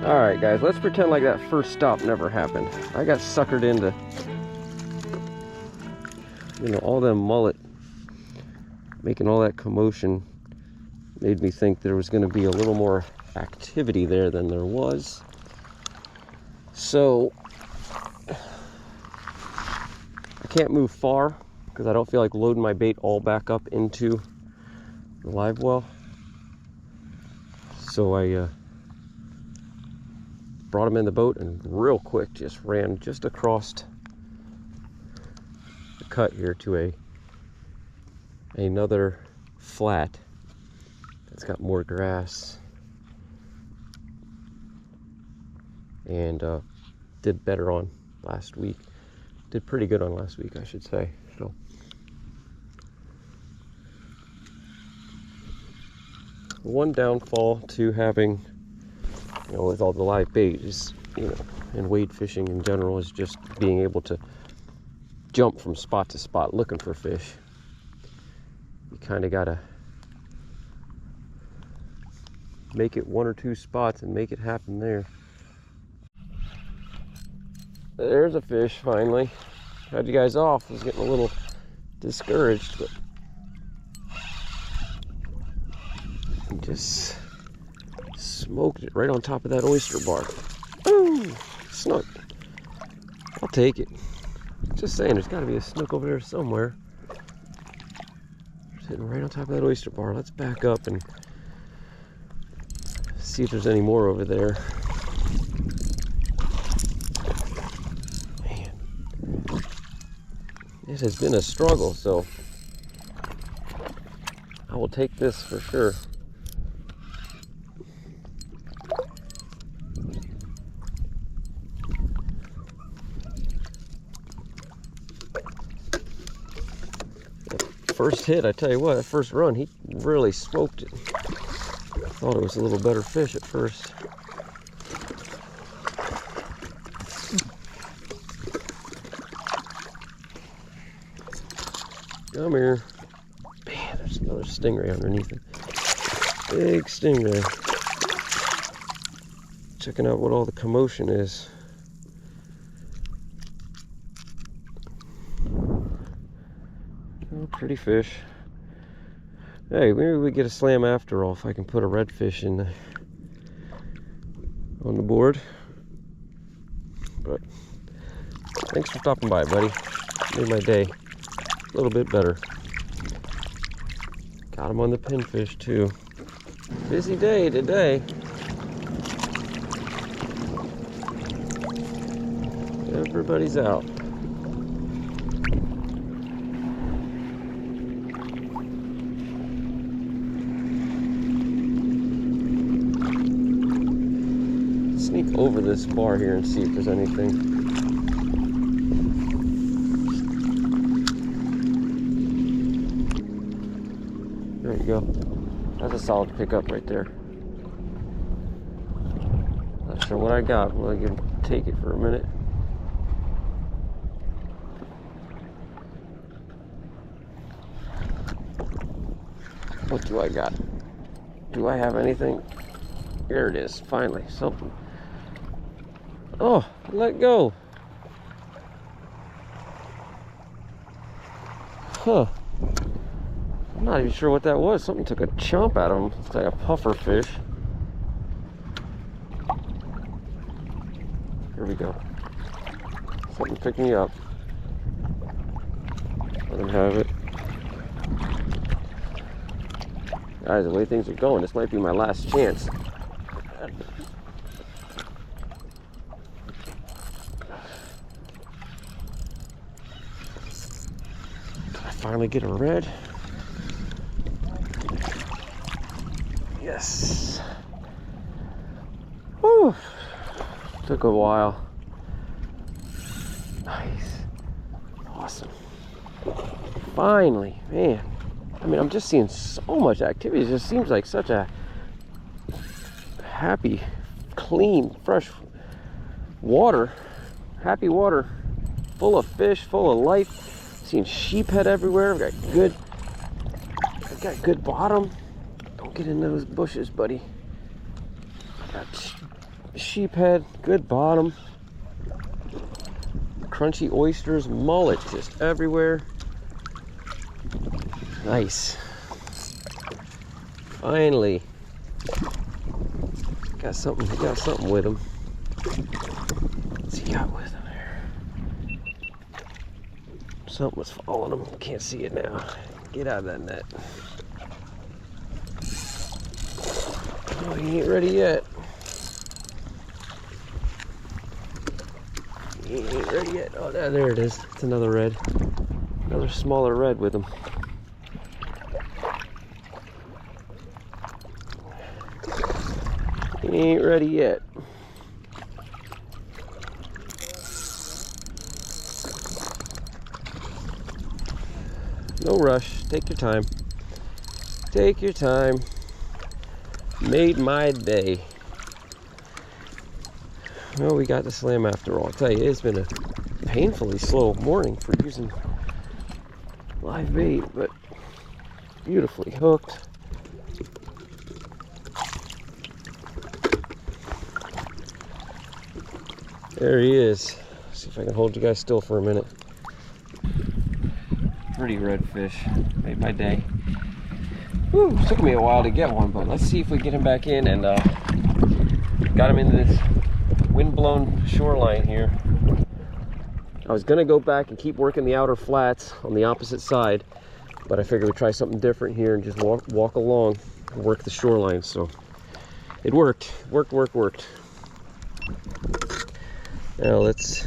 Alright guys, let's pretend like that first stop never happened. I got suckered into, all them mullet making all that commotion. Made me think there was going to be a little more activity there than there was. So I can't move far because I don't feel like loading my bait all back up into the live well. So I brought him in the boat and real quick just ran just across the cut here to another flat that's got more grass, and did better on last week. Did pretty good on last week, I should say. So one downfall to having, with all the live bait is, and wade fishing in general, is just being able to jump from spot to spot looking for fish. You kind of gotta make it one or two spots and make it happen there. There's a fish finally. Had you guys off. I was getting a little discouraged, but just smoked it right on top of that oyster bar. Ooh, snook. I'll take it. Just saying, there's got to be a snook over there somewhere. Sitting right on top of that oyster bar. Let's back up and see if there's any more over there. Man, it has been a struggle, so I will take this for sure. First hit, I tell you what, that first run, he really smoked it. I thought it was a little better fish at first. Come here. Man, there's another stingray underneath it. Big stingray. Checking out what all the commotion is. Oh, pretty fish. Hey, maybe we get a slam after all if I can put a redfish in on the board. But thanks for stopping by, buddy. Made my day a little bit better. Got him on the pinfish too. Busy day today. Everybody's out. Sneak over this bar here and see if there's anything. There you go. That's a solid pickup right there. Not sure what I got. We'll take it for a minute. What do I got? Do I have anything? There it is, finally, something. Oh, let go. Huh. I'm not even sure what that was. Something took a chomp out of him. It's like a puffer fish. Here we go. Something picked me up. Let him have it. Guys, the way things are going, this might be my last chance. Finally get a red. Yes. Whew. Took a while. Nice. Awesome. Finally, man. I mean, I'm just seeing so much activity. It just seems like such a happy, clean, fresh water. Happy water. Full of fish, full of life. Seeing sheephead everywhere. I've got good bottom. Don't get in those bushes, buddy. Got sheephead, good bottom. Crunchy oysters, mullet just everywhere. Nice. Finally. Got something with him. What's he got with him there? Something was following him. Can't see it now. Get out of that net. Oh, he ain't ready yet. He ain't ready yet. Oh, there it is. It's another red. Another smaller red with him. He ain't ready yet. No rush. Take your time. Take your time. Made my day. Well, we got the slam after all. I'll tell you, it's been a painfully slow morning for using live bait, but beautifully hooked. There he is. See if I can hold you guys still for a minute. Pretty red fish. Made my day. Whew, took me a while to get one, but let's see if we get him back in and got him into this wind-blown shoreline here. I was gonna go back and keep working the outer flats on the opposite side, but I figured we'd try something different here and just walk along and work the shoreline. So it worked. Worked. Now let's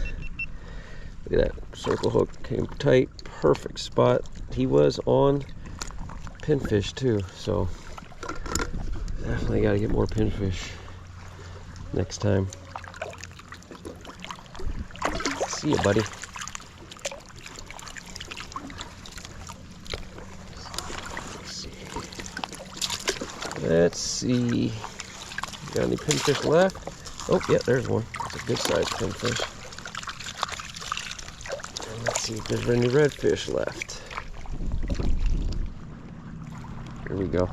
look at that circle hook. Came tight, perfect spot. He was on pinfish too, so definitely got to get more pinfish next time. See you, buddy. Let's see. Got any pinfish left? Oh, yeah, there's one. It's a good sized pinfish. And let's see if there's any redfish left. Here we go.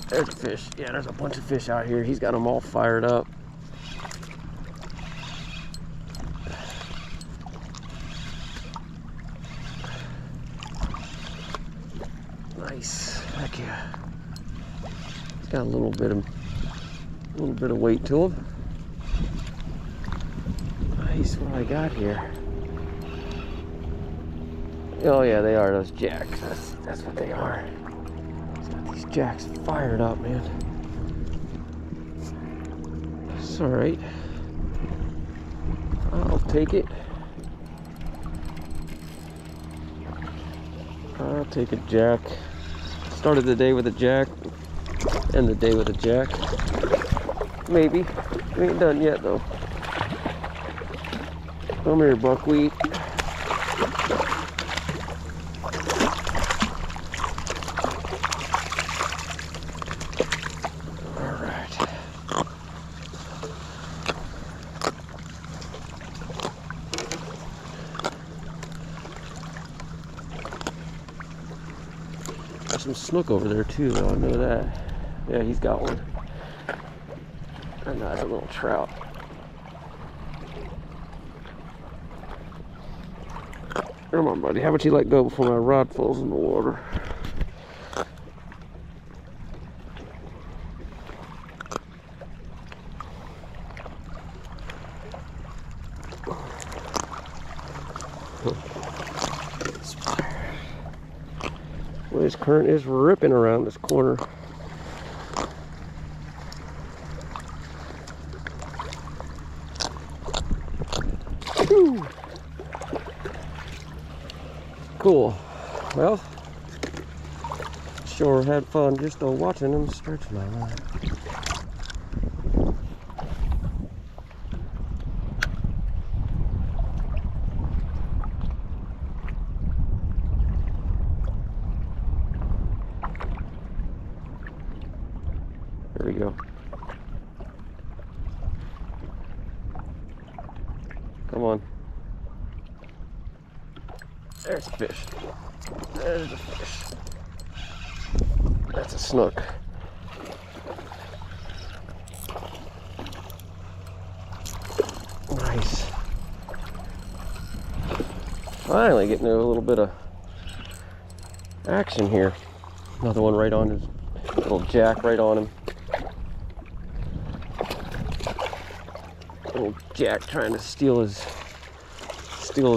There's a fish. Yeah, there's a bunch of fish out here. He's got them all fired up. Nice. Heck yeah. He's got a little bit of weight to him. Nice. What do I got here? Oh yeah, they are those jacks. That's what they are. He's got these jacks fired up, man. It's all right. I'll take it. I'll take a jack. Started the day with a jack. End the day with a jack. Maybe. We ain't done yet though. Come here, buckwheat. Alright. There's some snook over there too though, I know that. Yeah, he's got one. And that's a little trout. Come on, buddy. How about you let go before my rod falls in the water? Well, this current is ripping around this corner. Whew. Cool. Well, sure had fun just watching them stretch my line. There we go. Come on. There's a fish. There's a fish. That's a snook. Nice. Finally getting a little bit of action here. Another one right on his little jack, right on him. Little jack trying to steal his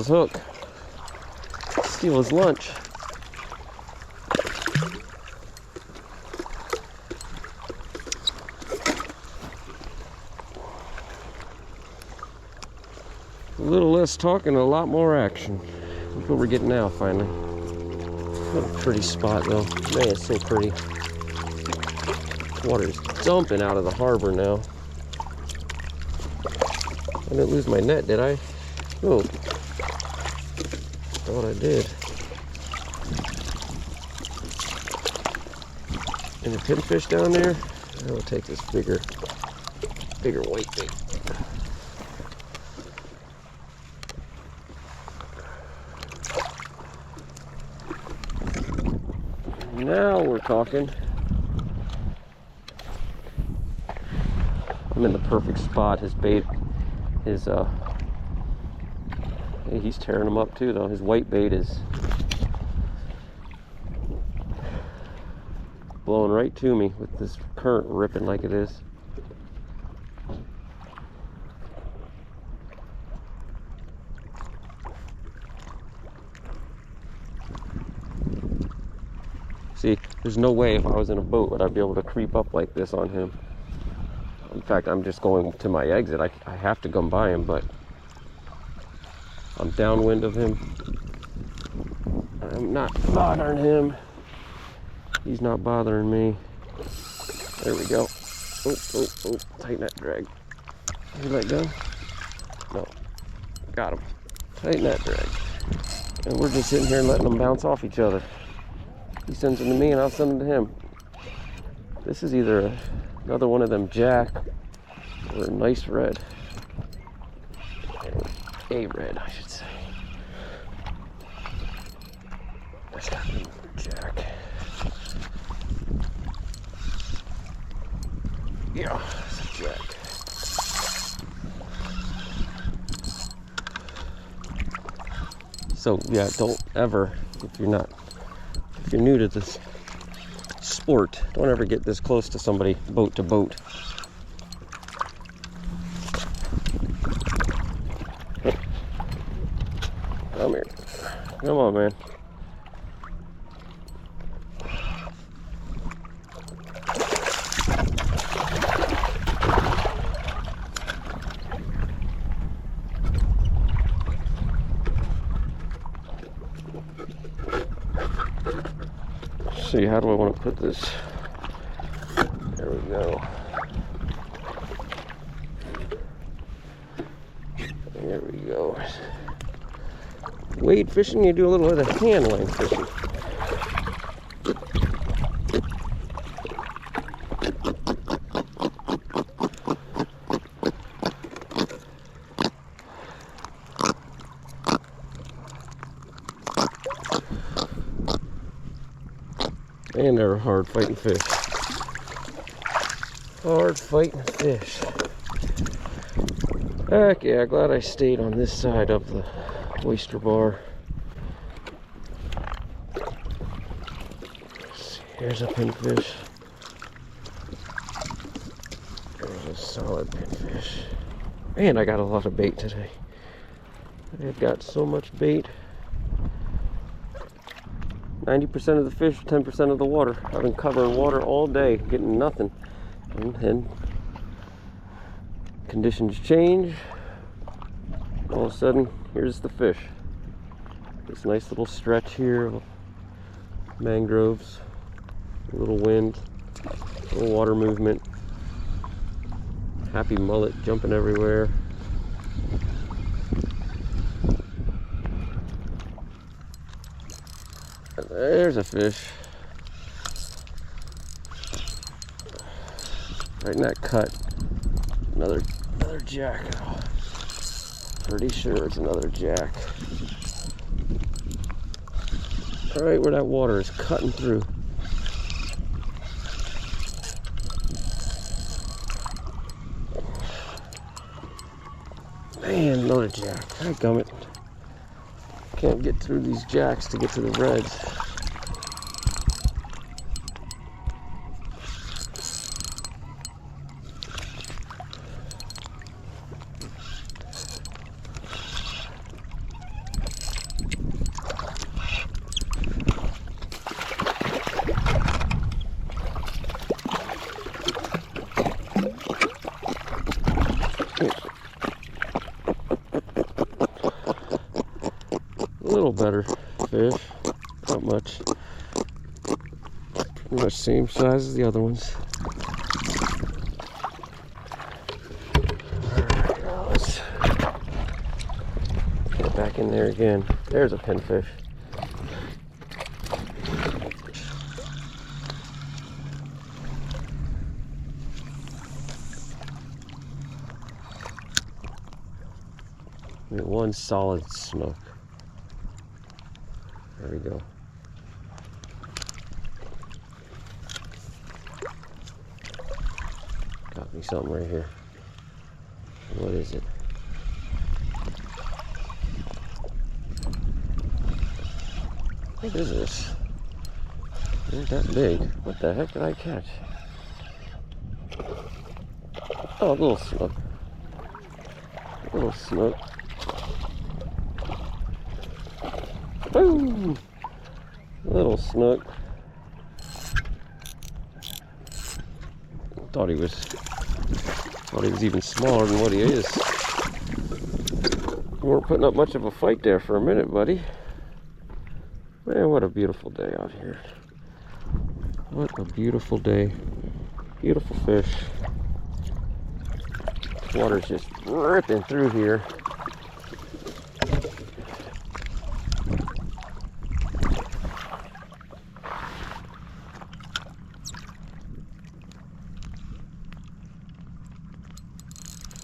hook, steal his lunch. A little less talking, a lot more action. Look what we're getting now, finally. What a pretty spot, though. Man, it's so pretty. Water's dumping out of the harbor now. I didn't lose my net, did I? Oh. Thought I did. And the pinfish down there, I will take this bigger white bait. Now we're talking. I'm in the perfect spot. His bait, hey, he's tearing them up too though. His white bait is blowing right to me with this current ripping like it is. See, there's no way if I was in a boat would I be able to creep up like this on him. In fact, I'm just going to my exit. I have to come by him, but I'm downwind of him. I'm not bothering him. He's not bothering me. There we go. Oh, tighten that drag. Did you let go? No. Got him. Tighten that drag. And we're just sitting here letting them bounce off each other. He sends them to me and I'll send them to him. This is either another one of them jack or a nice red. A red, I should say. That's got to be jack. Yeah, it's a jack. So yeah, don't ever, if you're new to this sport, don't ever get this close to somebody boat to boat. Come here. Come on, man. See, how do I want to put this? There we go. There we go. Wade fishing, you do a little bit of hand line fishing. And they're hard fighting fish. Hard fighting fish. Heck yeah, glad I stayed on this side of the oyster bar. Here's a pinfish. There's a solid pinfish. Man, I got a lot of bait today. I've got so much bait. 90% of the fish, 10% of the water. I've been covering water all day, getting nothing. And then conditions change. All of a sudden, here's the fish. This nice little stretch here of mangroves, a little wind, a little water movement. Happy mullet jumping everywhere. There's a fish. Right in that cut. Another jack. Oh, pretty sure it's another jack. Right where that water is cutting through. And another jack. Dadgummit. Can't get through these jacks to get to the reds. A little better fish, not much. Pretty much same size as the other ones. Alright, now let's get back in there again. There's a pinfish. Get one solid snook. There we go. Got me something right here. What is it? What is this? It ain't that big. What the heck did I catch? Oh, a little snook. A little snook. Boom! Little snook. Thought he was even smaller than what he is. You weren't putting up much of a fight there for a minute, buddy. Man, what a beautiful day out here. What a beautiful day. Beautiful fish. Water's just ripping through here.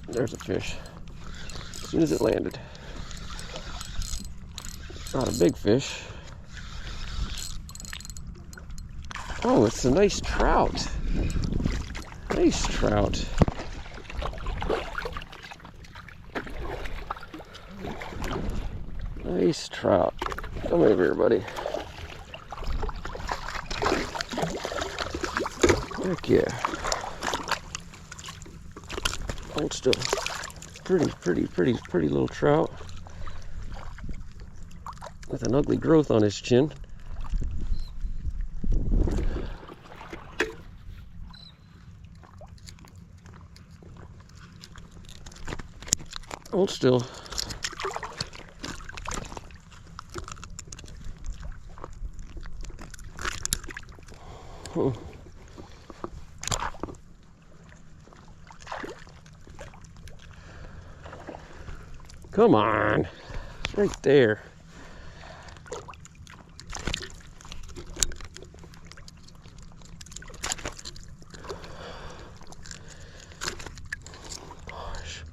There's a fish. As soon as it landed. Not a big fish. Oh, it's a nice trout. Nice trout. Nice trout. Come over here, buddy. Heck yeah. Hold still. Pretty little trout. With an ugly growth on his chin. Hold still. Come on. It's right there. Gosh.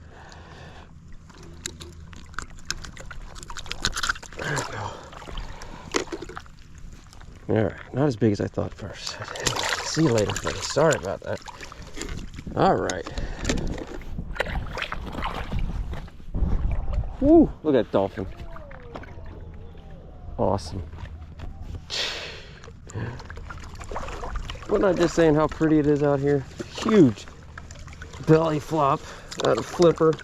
There we go. Alright, not as big as I thought first. See you later, buddy. Sorry about that. Alright. Woo! Look at that dolphin. Awesome. Wasn't I just saying how pretty it is out here? Huge belly flop out of flipper.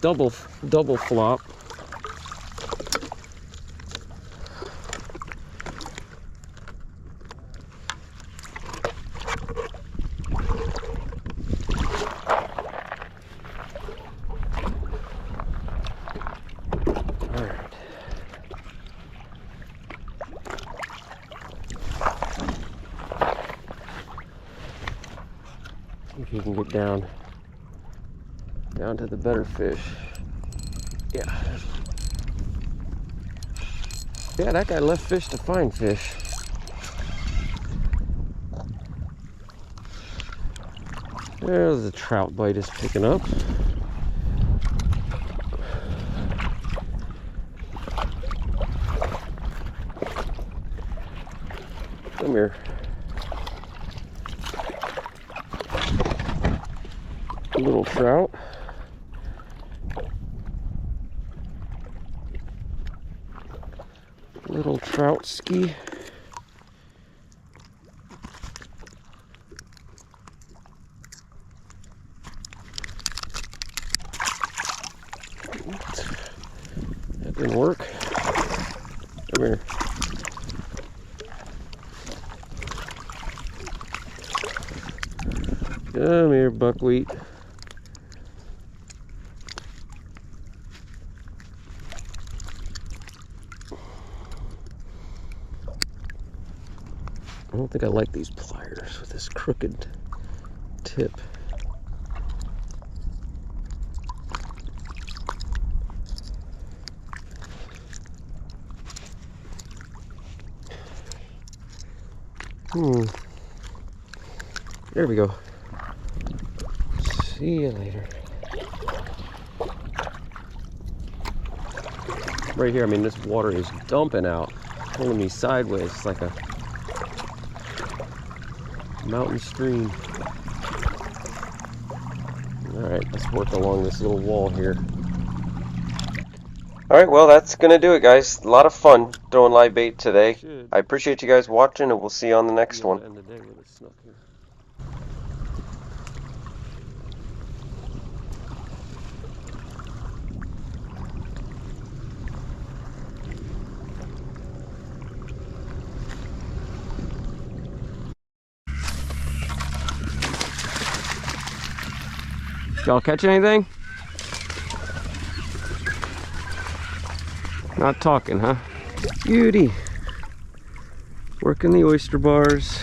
Double flop. If you can get down to the better fish. Yeah, that guy left fish to find fish. There's the trout bite is picking up. Come here. A little trout. little trout ski. That didn't work. Come here. Come here, buckwheat. I don't think I like these pliers with this crooked tip. There we go. See you later. Right here, I mean, this water is dumping out, pulling me sideways. It's like a mountain stream. All right, let's work along this little wall here. All right, well, that's gonna do it, guys. A lot of fun throwing live bait today. I appreciate you guys watching, and we'll see you on the next one. End the day with a snook here. Y'all catch anything? Not talking, huh? Beauty. Working the oyster bars.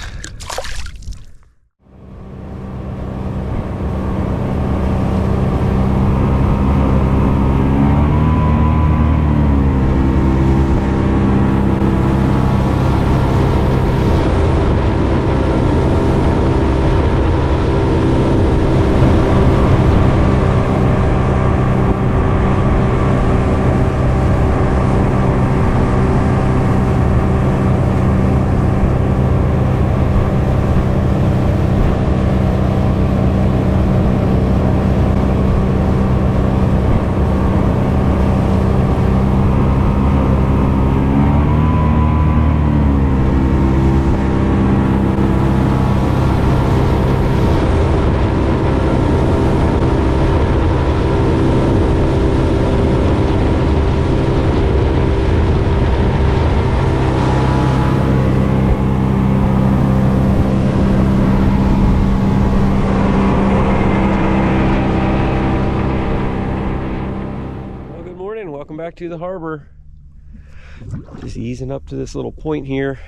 Welcome back to the harbor. Just easing up to this little point here.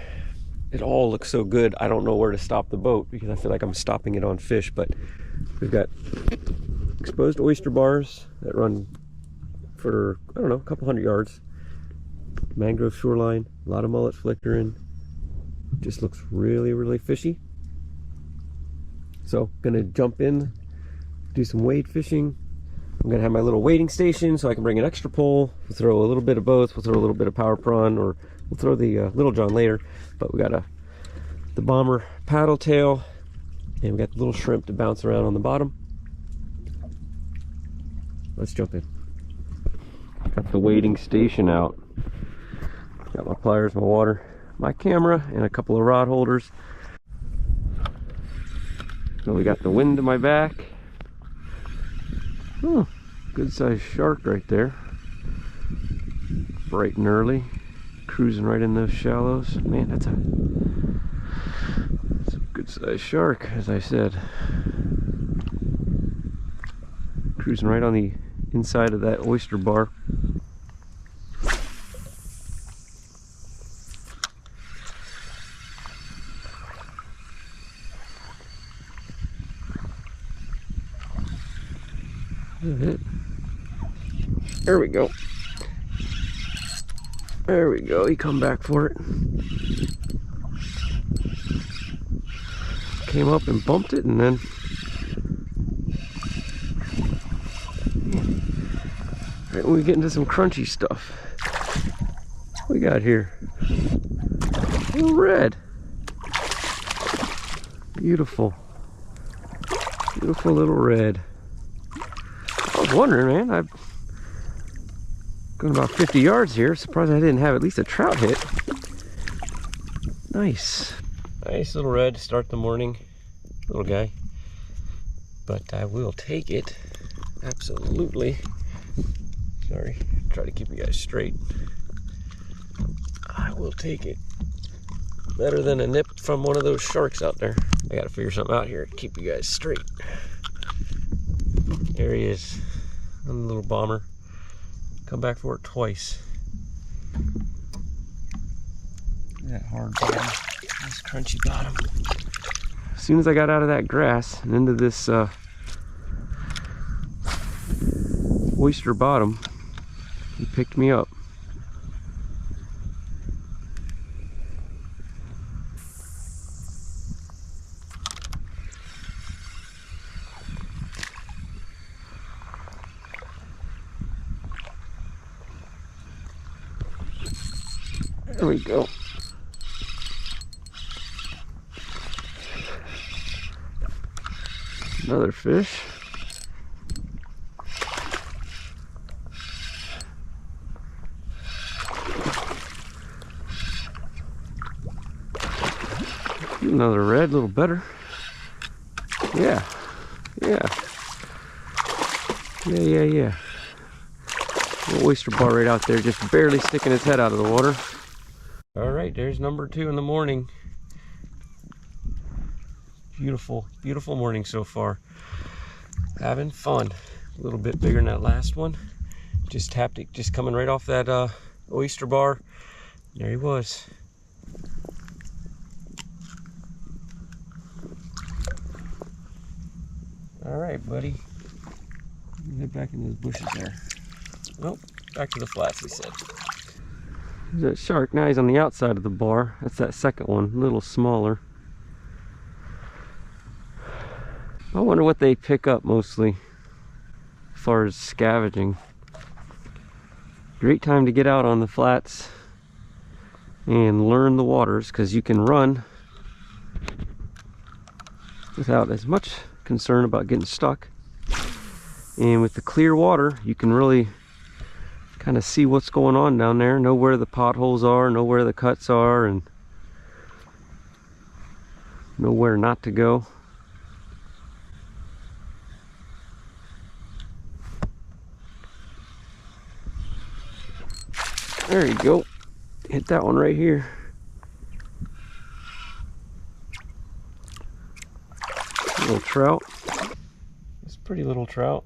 It all looks so good. I don't know where to stop the boat because I feel like I'm stopping it on fish, but we've got exposed oyster bars that run for, I don't know, a couple hundred yards. Mangrove shoreline, a lot of mullet flickering. Just looks really, really fishy. So, gonna jump in, do some wade fishing. I'm gonna have my little wading station so I can bring an extra pole. We'll throw a little bit of both. We'll throw a little bit of power prawn, or we'll throw the Little John later. But we got the bomber paddle tail, and we got the little shrimp to bounce around on the bottom. Let's jump in. Got the wading station out. Got my pliers, my water, my camera, and a couple of rod holders. So we got the wind to my back. Oh, good sized shark right there. Bright and early, cruising right in those shallows. Man, that's a good sized shark, as I said. Cruising right on the inside of that oyster bar. There we go. There we go. He come back for it. Came up and bumped it, and then right when we get into some crunchy stuff, what we got here? A little red. Beautiful. Beautiful little red. I was wondering, man. Going about 50 yards here. Surprised I didn't have at least a trout hit. Nice. Nice little red to start the morning. Little guy. But I will take it. Absolutely. Sorry. Try to keep you guys straight. I will take it. Better than a nip from one of those sharks out there. I gotta figure something out here to keep you guys straight. There he is. On the little bomber. Come back for it twice. That hard bottom. This crunchy bottom. As soon as I got out of that grass and into this oyster bottom, he picked me up. There we go. Another fish. Another red, a little better. Yeah. Little oyster bar right out there, just barely sticking his head out of the water. All right, there's number 2 in the morning. Beautiful, beautiful morning so far. Having fun. A little bit bigger than that last one. Just tapped it, just coming right off that oyster bar. There he was. All right, buddy. Head back in those bushes there. Nope, back to the flats, he said. There's that shark. Now he's on the outside of the bar. That's that second one, a little smaller. I wonder what they pick up mostly as far as scavenging. Great time to get out on the flats and learn the waters, because you can run without as much concern about getting stuck. And with the clear water, you can really kind of see what's going on down there, know where the potholes are, know where the cuts are, and know where not to go. There you go. Hit that one right here. Little trout. It's a pretty little trout.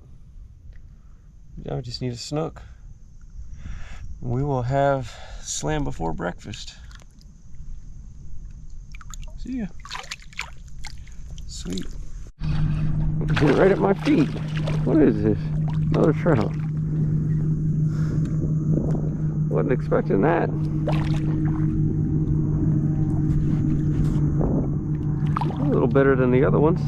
Now I just need a snook. We will have slam before breakfast. See ya. Sweet. Hit it right at my feet. What is this? Another trout. Wasn't expecting that. A little better than the other ones.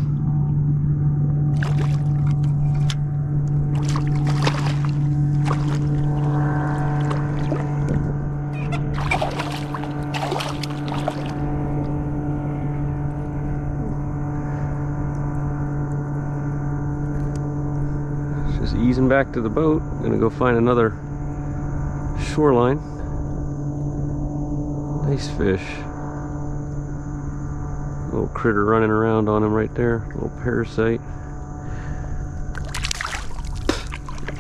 Just easing back to the boat. Gonna go find another shoreline. Nice fish. Little critter running around on him right there. Little parasite.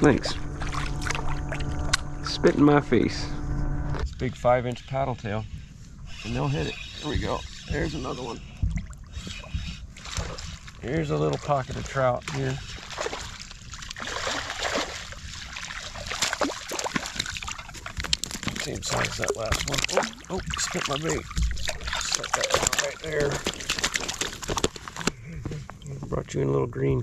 Thanks. Spit in my face. This big 5-inch paddle tail. And they'll hit it. There we go. There's another one. Here's a little pocket of trout here. Same size as that last one. Oh, spit my bait. Set that down right there. Brought you in a little green.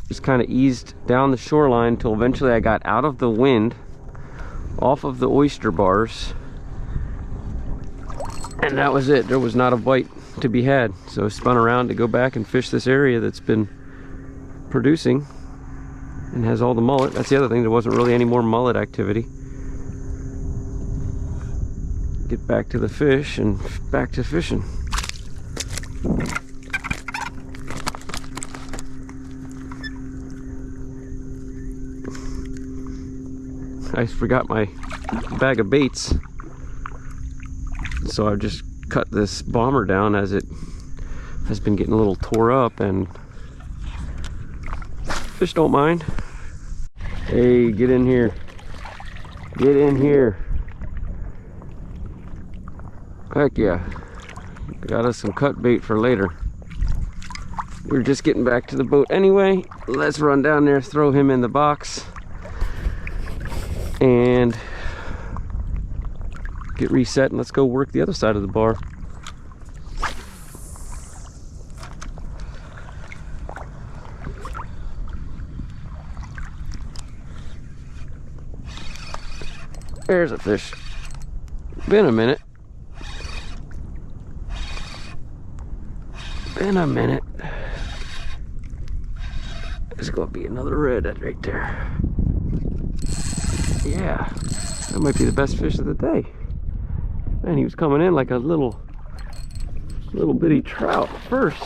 Just kind of eased down the shoreline until eventually I got out of the wind, off of the oyster bars. And that was it. There was not a bite to be had. So I spun around to go back and fish this area that's been producing and has all the mullet. That's the other thing. There wasn't really any more mullet activity. get back to the fish and back to fishing. I forgot my bag of baits, so I've just cut this bomber down as it has been getting a little tore up, and fish don't mind. Hey, get in here. Get in here. Heck yeah. Got us some cut bait for later. We're just getting back to the boat anyway. Let's run down there, throw him in the box, and get reset, and let's go work the other side of the bar. There's a fish. Been a minute. Been a minute. There's gonna be another redhead right there. Yeah, that might be the best fish of the day. Man, he was coming in like a little bitty trout first.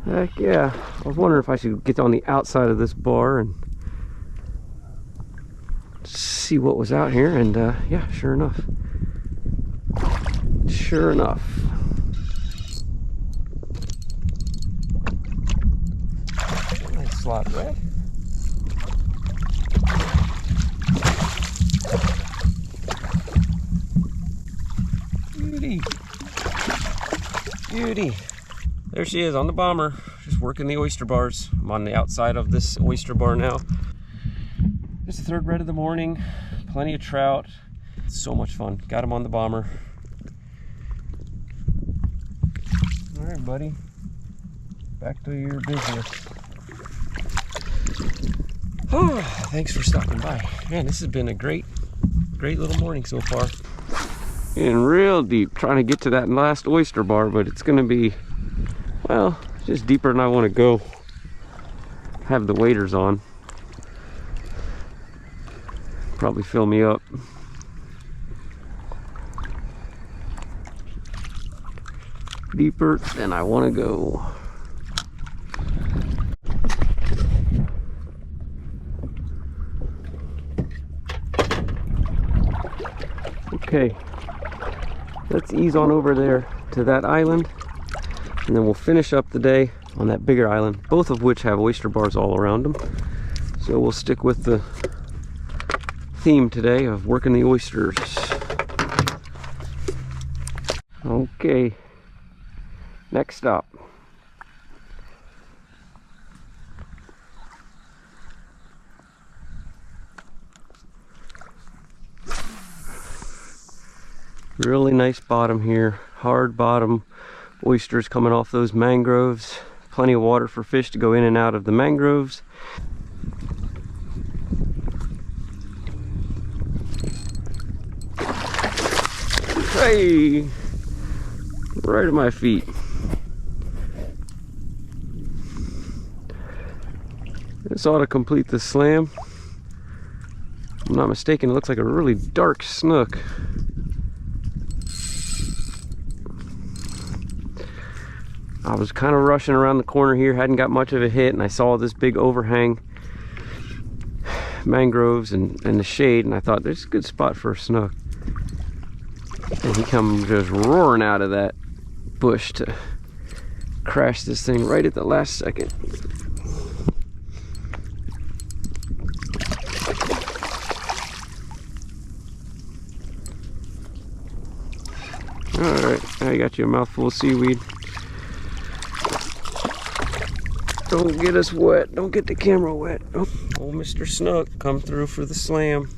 Heck yeah. I was wondering if I should get on the outside of this bar and see what was out here, and yeah, sure enough. Sure enough. Nice slot red. Beauty. Beauty. There she is on the bomber, just working the oyster bars. I'm on the outside of this oyster bar now. It's the third red of the morning, plenty of trout. So much fun. Got him on the bomber. All right, buddy. Back to your business. Oh, thanks for stopping by. Man, this has been a great little morning so far. Getting real deep, trying to get to that last oyster bar, but it's gonna be, well, just deeper than I want to go. Have the waders on. Probably fill me up. Deeper than I want to go. Okay, let's ease on over there to that island, and then we'll finish up the day on that bigger island, both of which have oyster bars all around them. So we'll stick with the theme today of working the oysters. Okay, next stop. Really nice bottom here, hard bottom, oysters coming off those mangroves, plenty of water for fish to go in and out of the mangroves. Hey, right at my feet. This ought to complete the slam. If I'm not mistaken, it looks like a really dark snook. I was kind of rushing around the corner here, hadn't got much of a hit, and I saw this big overhang mangroves and the shade, and I thought there's a good spot for a snook. And he come just roaring out of that bush to crash this thing right at the last second. Alright, now you got you a mouthful of seaweed. Don't get us wet. Don't get the camera wet. Oh, old Mr. Snook come through for the slam.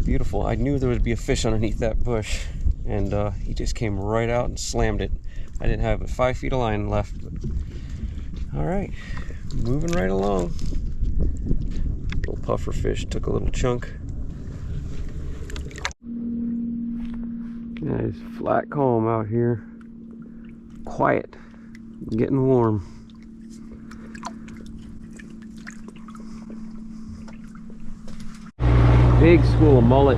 Beautiful. I knew there would be a fish underneath that bush, and he just came right out and slammed it. I didn't have but 5 feet of line left. All right, moving right along. Little puffer fish, took a little chunk. Nice flat calm out here. Quiet. Getting warm. Big school of mullet.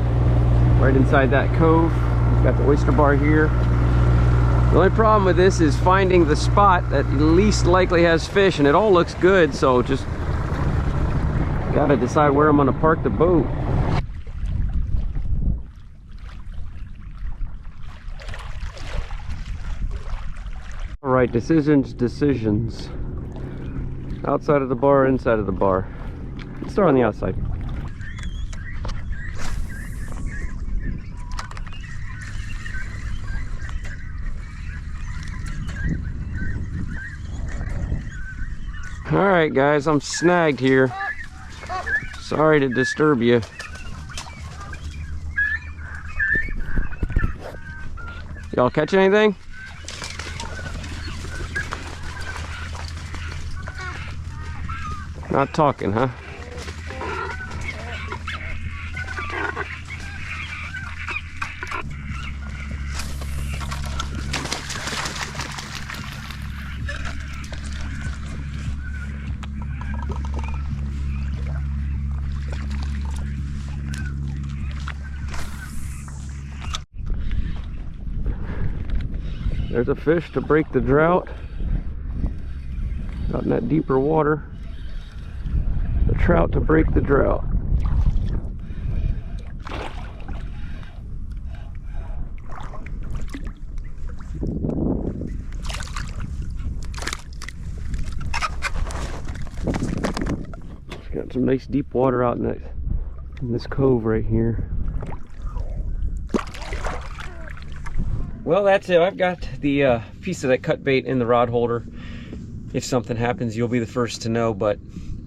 right inside that cove. We've got the oyster bar here. The only problem with this is finding the spot that least likely has fish, and it all looks good, so just gotta decide where I'm gonna park the boat. All right, decisions. Outside of the bar, inside of the bar. Let's start on the outside. All right, guys, I'm snagged here. Sorry to disturb you. Y'all catch anything? Not talking, huh? There's a fish to break the drought. Out in that deeper water. The trout to break the drought. It's got some nice deep water out in this cove right here. Well, that's it. I've got the piece of that cut bait in the rod holder. If something happens, you'll be the first to know, but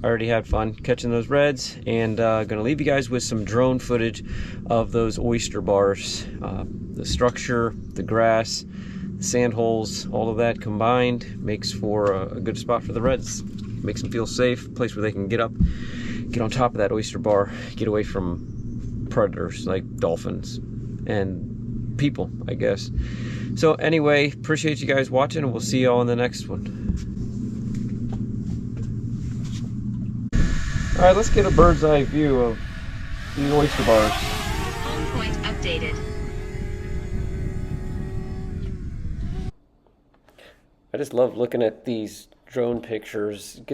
I already had fun catching those reds, and gonna leave you guys with some drone footage of those oyster bars. The structure, the grass, the sand holes, all of that combined makes for a good spot for the reds. Makes them feel safe, a place where they can get up, get on top of that oyster bar, get away from predators like dolphins and people, I guess. So anyway, appreciate you guys watching, and we'll see y'all in the next one. All right, let's get a bird's eye view of these oyster bars. Home point updated. I just love looking at these drone pictures. It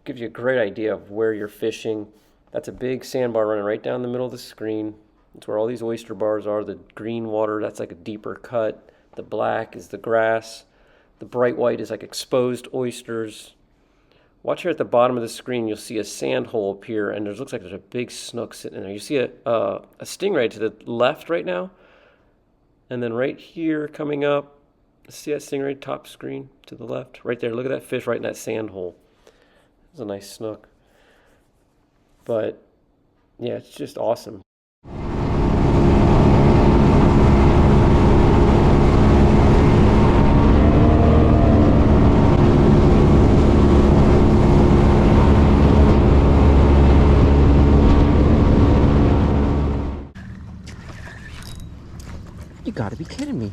gives you a great idea of where you're fishing. That's a big sandbar running right down the middle of the screen. That's where all these oyster bars are. The green water, that's like a deeper cut. The black is the grass. The bright white is like exposed oysters. Watch here at the bottom of the screen, you'll see a sand hole appear, and there looks like there's a big snook sitting in there. You see a stingray to the left right now, and then right here coming up, see that stingray top screen to the left? Right there, look at that fish right in that sand hole. It's a nice snook. But yeah, it's just awesome. You gotta be kidding me.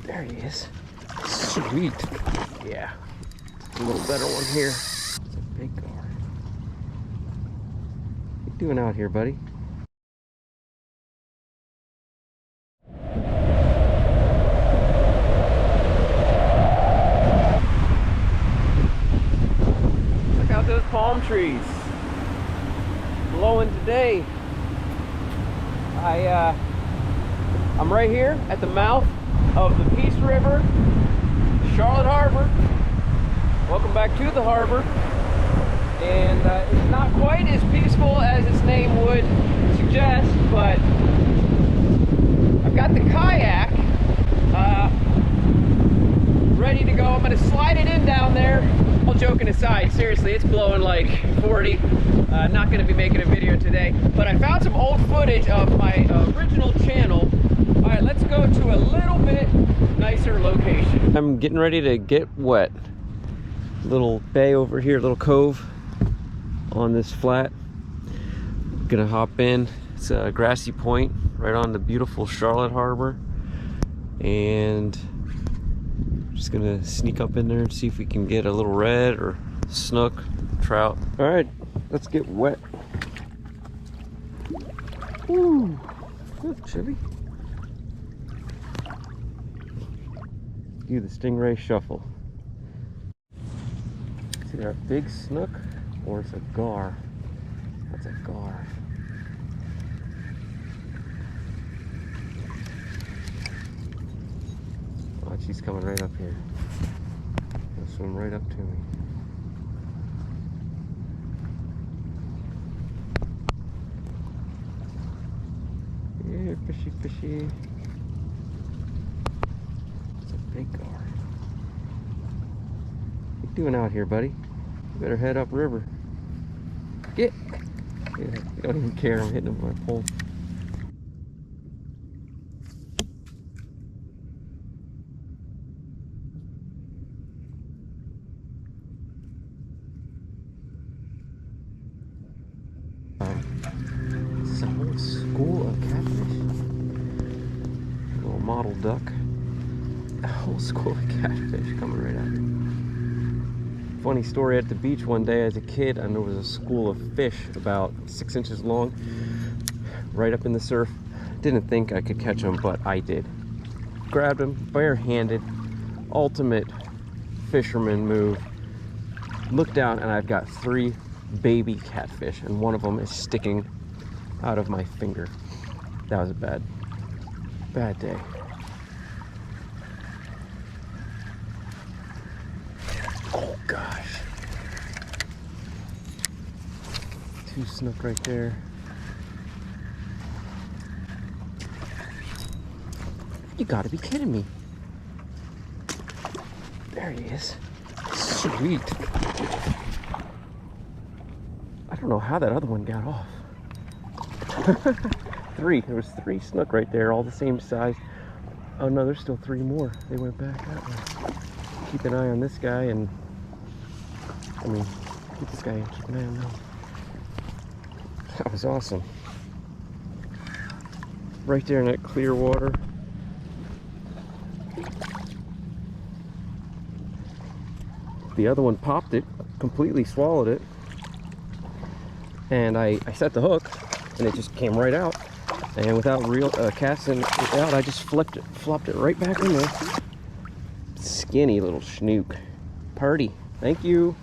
There he is. Sweet. Yeah. A little better one here. It's a big gar. What you doing out here, buddy? Look out those palm trees. Blowing today. I'm right here at the mouth of the Peace River, Charlotte Harbor. Welcome back to the harbor. And it's not quite as peaceful as its name would suggest, but I've got the kayak ready to go. I'm going to slide it in down there. All joking aside, seriously, it's blowing like 40. Not going to be making a video today, but I found some old footage of my original channel. All right, let's go to a little bit nicer location. I'm getting ready to get wet. Little bay over here, little cove on this flat. Gonna hop in. It's a grassy point right on the beautiful Charlotte Harbor, and just gonna sneak up in there and see if we can get a little red or snook, trout. All right, let's get wet. Ooh, look, Chevy. Do the stingray shuffle. It's either a big snook or it's a gar. That's a gar. Oh, she's coming right up here. She'll swim right up to me. Yeah, fishy, fishy. It's a big gar. What you doing out here, buddy? You better head up river. Get! Yeah, you don't even care. I'm hitting him with my pole. This is a whole school of catfish. A little model duck. A whole school of catfish coming right at me. Funny story, at the beach one day as a kid, and there was a school of fish about 6 inches long right up in the surf. Didn't think I could catch them, but I did. Grabbed them barehanded. Ultimate fisherman move. Look down and I've got 3 baby catfish, and one of them is sticking out of my finger. That was a bad day. Oh gosh. 2 snook right there. You gotta be kidding me. There he is. Sweet. I don't know how that other one got off. 3. There was 3 snook right there, all the same size. Oh no, there's still 3 more. They went back that way. Keep an eye on this guy, and keep this guy and keep an eye on them. That was awesome. Right there in that clear water. The other one popped it, completely swallowed it. And I set the hook, and it just came right out. And without casting it out, I just flopped it right back in there. Skinny little schnook. Party. Thank you.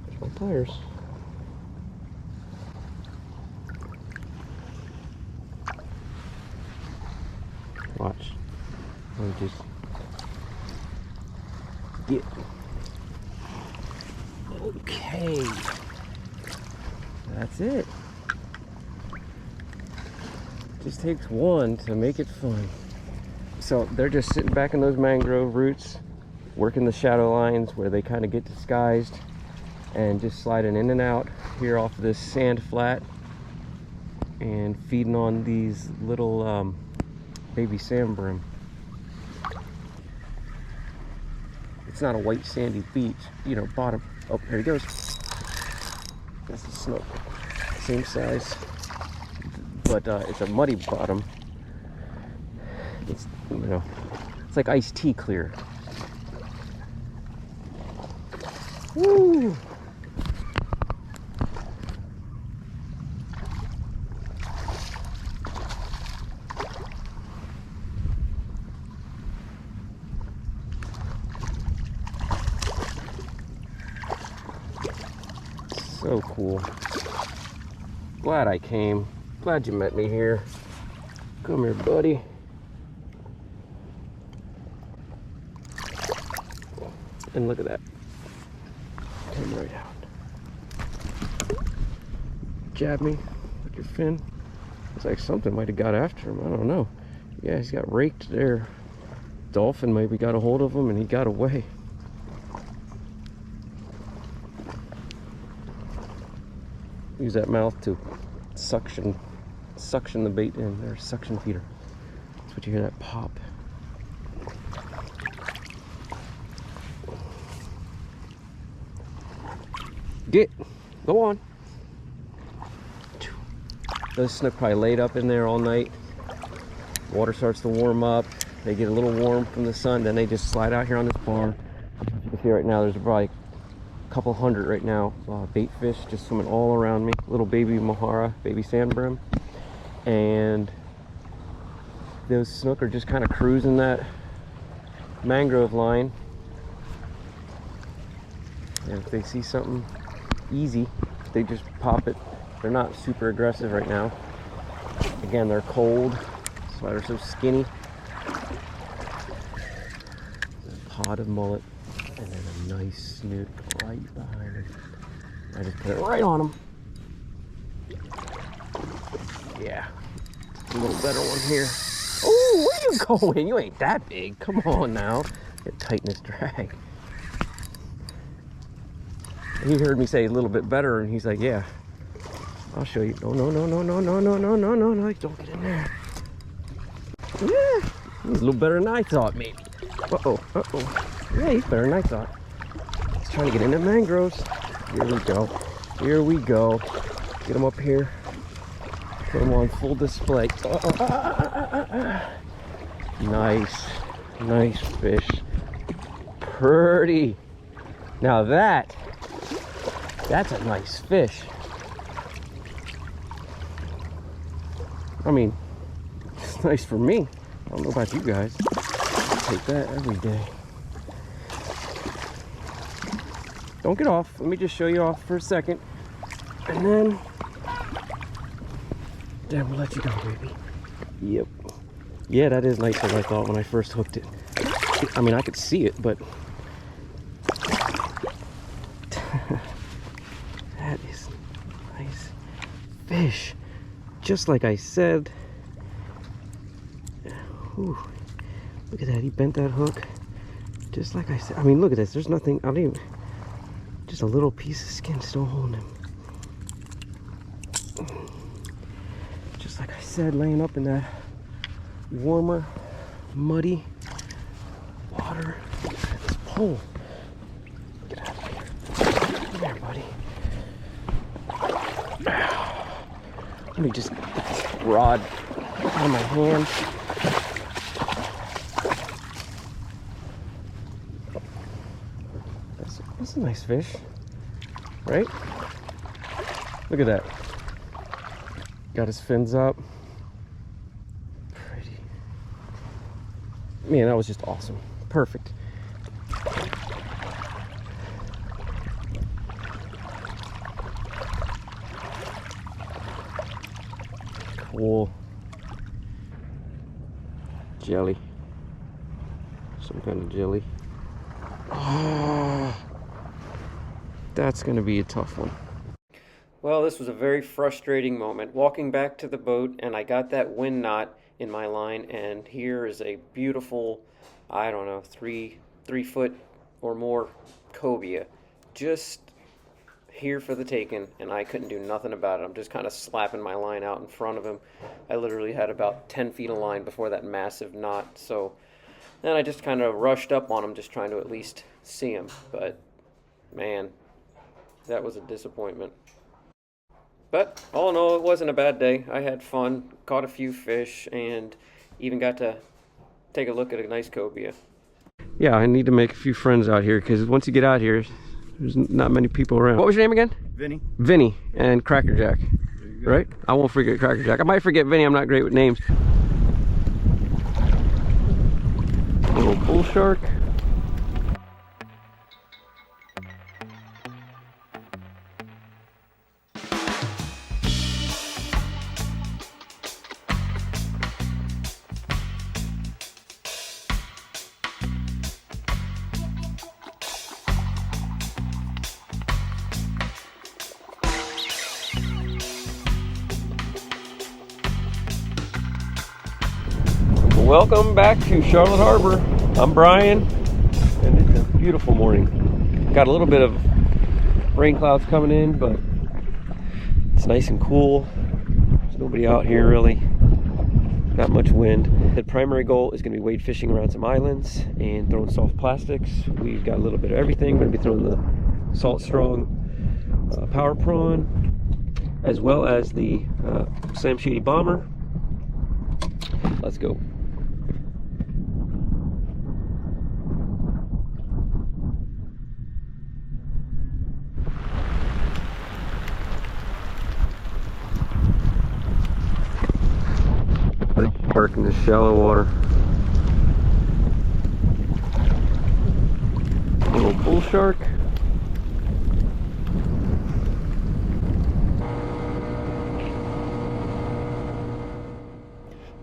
There's my pliers. Watch. Let me just get. Okay. That's it. Just takes one to make it fun. So they're just sitting back in those mangrove roots, working the shadow lines where they kind of get disguised, and just sliding in and out here off of this sand flat and feeding on these little baby sand brim. It's not a white sandy beach, bottom. Oh, there he goes. That's the snook. Same size, but it's a muddy bottom. It's, it's like iced tea clear. Woo! So cool. Glad I came. Glad you met me here. Come here, buddy. And look at that. Came right out. Jab me with your fin. It's like something might have got after him. I don't know. Yeah, he's got raked there. Dolphin maybe got a hold of him and he got away. Use that mouth to suction the bait in there. Suction feeder. That's what you hear, that pop. Go on. Those snook probably laid up in there all night. Water starts to warm up. They get a little warm from the sun, then they just slide out here on this bar. You can see right now there's probably couple hundred right now, bait fish just swimming all around me. Little baby mohara, baby sand brim, and those snook are just kind of cruising that mangrove line. And if they see something easy, they just pop it. They're not super aggressive right now. Again, they're cold, that's why they're so skinny. A pod of mullet, and then a nice snook right behind it. I just put it right on them. Yeah, a little better one here. Oh, where you going? You ain't that big. Come on now. Get tightness drag. He heard me say a little bit better, and he's like, yeah, I'll show you. No, no, no, no, no, no, no, no, no, no, no, don't get in there. Yeah, he's a little better than I thought, maybe. Uh-oh, uh-oh. Yeah, he's better than I thought. He's trying to get into mangroves. Here we go. Here we go. Get him up here. Put him on full display. Nice. Nice fish. Pretty. Now that's a nice fish. I mean, it's nice for me. I don't know about you guys. I take that every day. Don't get off. Let me just show you off for a second. And then we'll let you go, baby. Yep. Yeah, that is nicer than I thought when I first hooked it. I mean, I could see it, but that is nice fish. Just like I said. Whew. Look at that. He bent that hook. Just like I said. I mean, look at this. There's nothing. I don't even. Just a little piece of skin still holding him. Just like I said, laying up in that warmer, muddy water. Look at this pole. Get out of here. Come here, buddy. Let me just get this rod out of my hand. That's a nice fish, right? Look at that. Got his fins up. Pretty. Man, that was just awesome. Perfect. Cool. Jelly. Some kind of jelly. Oh, that's gonna be a tough one. Well, this was a very frustrating moment. Walking back to the boat, and I got that wind knot in my line, and here is a beautiful, I don't know, three foot or more cobia. Just here for the taking, and I couldn't do nothing about it. I'm just kind of slapping my line out in front of him. I literally had about 10 feet of line before that massive knot, so then I just kind of rushed up on him, just trying to at least see him. But man, that was a disappointment. But all in all, it wasn't a bad day. I had fun, caught a few fish, and even got to take a look at a nice cobia. Yeah, I need to make a few friends out here, because once you get out here, there's not many people around. What was your name again? Vinny. Vinny and Cracker Jack, right? I won't forget Cracker Jack. I might forget Vinny, I'm not great with names. Little bull shark. Welcome back to Charlotte Harbor. I'm Brian, and it's a beautiful morning. Got a little bit of rain clouds coming in, but it's nice and cool. There's nobody out here really. Not much wind. The primary goal is going to be wade fishing around some islands and throwing soft plastics. We've got a little bit of everything. We're going to be throwing the Salt Strong power prawn, as well as the Sam Shady Bomber. Let's go. park in this shallow water. Little bull shark.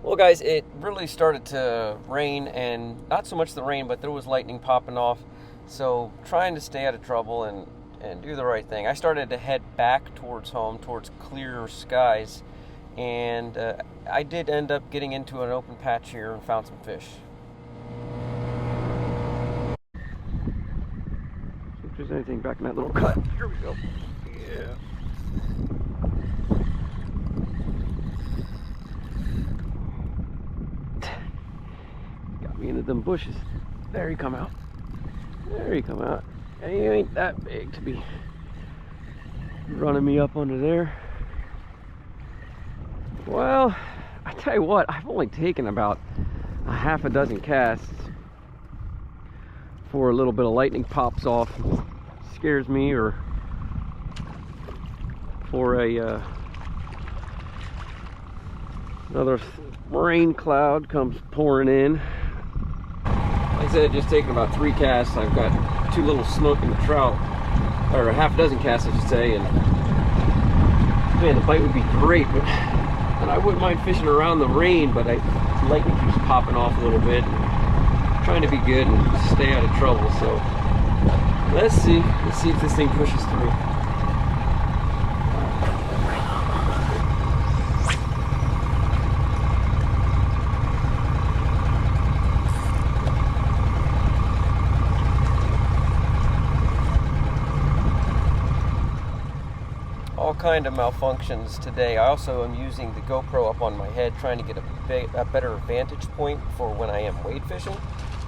Well guys, it really started to rain, and not so much the rain, but there was lightning popping off. So trying to stay out of trouble and do the right thing, I started to head back towards home, towards clearer skies, and I did end up getting into an open patch here and found some fish. See if there's anything back in that little cut. Here we go. Yeah. Got me into them bushes. There he come out. There he come out. And he ain't that big to be running me up under there. Well, I tell you what, I've only taken about a half a dozen casts before a little bit of lightning pops off and scares me, or for another rain cloud comes pouring in. Like I said, just taking about 3 casts. I've got 2 little snook and a trout, or a half a dozen casts I should say, and man, the bite would be great, but and I wouldn't mind fishing around the rain, but lightning keeps popping off a little bit. Trying to be good and stay out of trouble, so let's see if this thing pushes through. All kind of malfunctions today. I also am using the GoPro up on my head, trying to get a better vantage point for when I am wade fishing,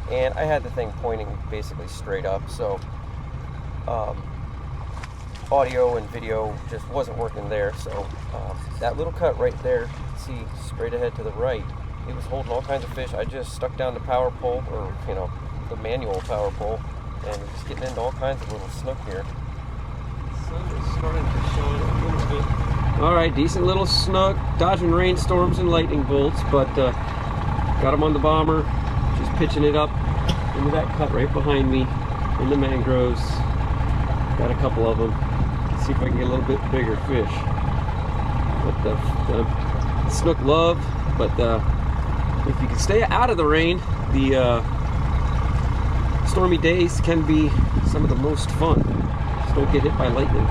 and I had the thing pointing basically straight up, so audio and video just wasn't working there. So that little cut right there, you can see straight ahead to the right, it was holding all kinds of fish. I just stuck down the power pole, or the manual power pole, and just getting into all kinds of little snook here. Sun is starting to shine a little bit. All right, decent little snook, dodging rainstorms and lightning bolts, but got him on the bomber, just pitching it up into that cut right behind me in the mangroves. Got a couple of them. Let's see if I can get a little bit bigger fish. But the snook love, but if you can stay out of the rain, the stormy days can be some of the most fun. Just don't get hit by lightning.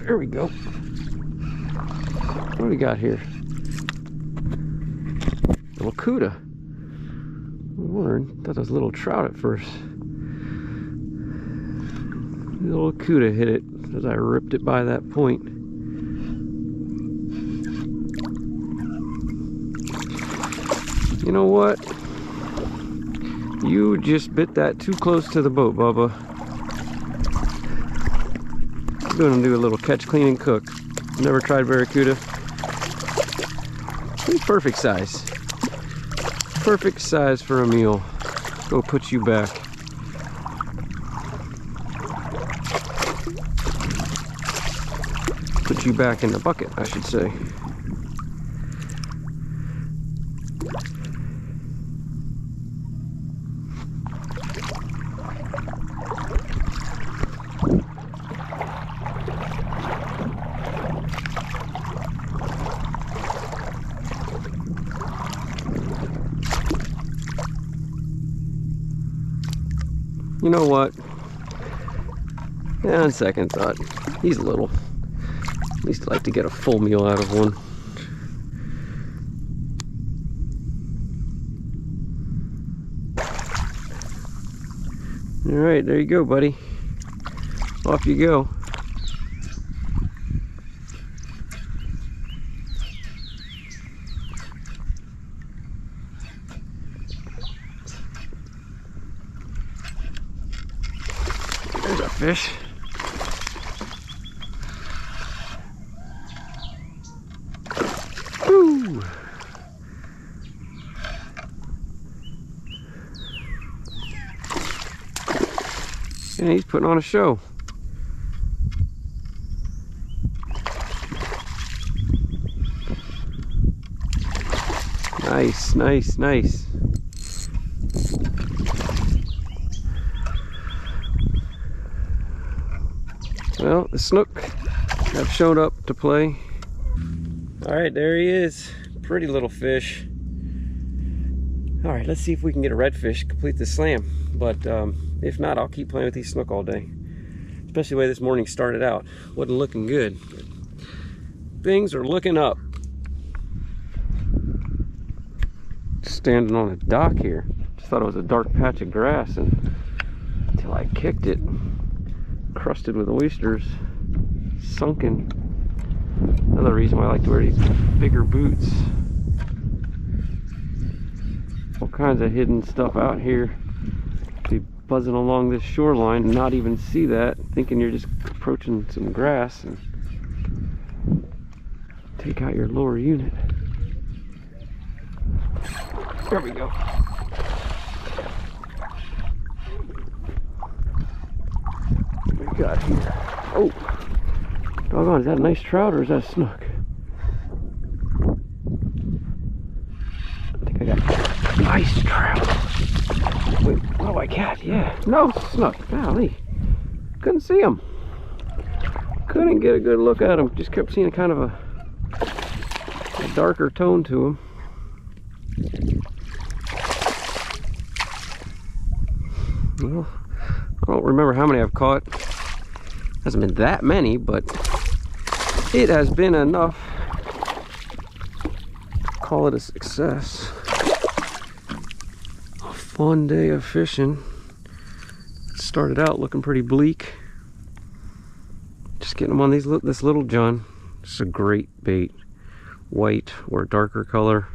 There we go. What do we got here? Little cuda. Thought it was a little trout at first. Little cuda hit it as I ripped it by that point. You know what? You just bit that too close to the boat, Bubba. I'm gonna do a little catch, clean, and cook. Never tried barracuda. Perfect size. Perfect size for a meal. Go put you back. Put you back in the bucket, I should say. You know what? Yeah, on second thought, he's little. At least I'd like to get a full meal out of one. All right, there you go, buddy. Off you go. There's a fish. Woo! And he's putting on a show. Nice, nice, nice. Well, the snook have showed up to play. All right, there he is. Pretty little fish. All right, let's see if we can get a redfish, complete the slam. But if not, I'll keep playing with these snook all day. Especially the way this morning started out. Wasn't looking good. Things are looking up. Standing on a dock here. Just thought it was a dark patch of grass until I kicked it. Crusted with oysters. Sunken. Another reason why I like to wear these bigger boots. All kinds of hidden stuff out here. Be buzzing along this shoreline and not even see that, thinking you're just approaching some grass, and take out your lower unit. There we go. What do we got here? Oh, doggone, is that a nice trout or is that a snook? I think I got a nice trout. Wait, what do I got? Yeah, no, snook. Golly, couldn't see him. Couldn't get a good look at him. Just kept seeing kind of a darker tone to him. Well, I don't remember how many I've caught. Hasn't been that many, but it has been enough to call it a success. A fun day of fishing. It started out looking pretty bleak. Just getting them on this little John. It's a great bait. White or darker color.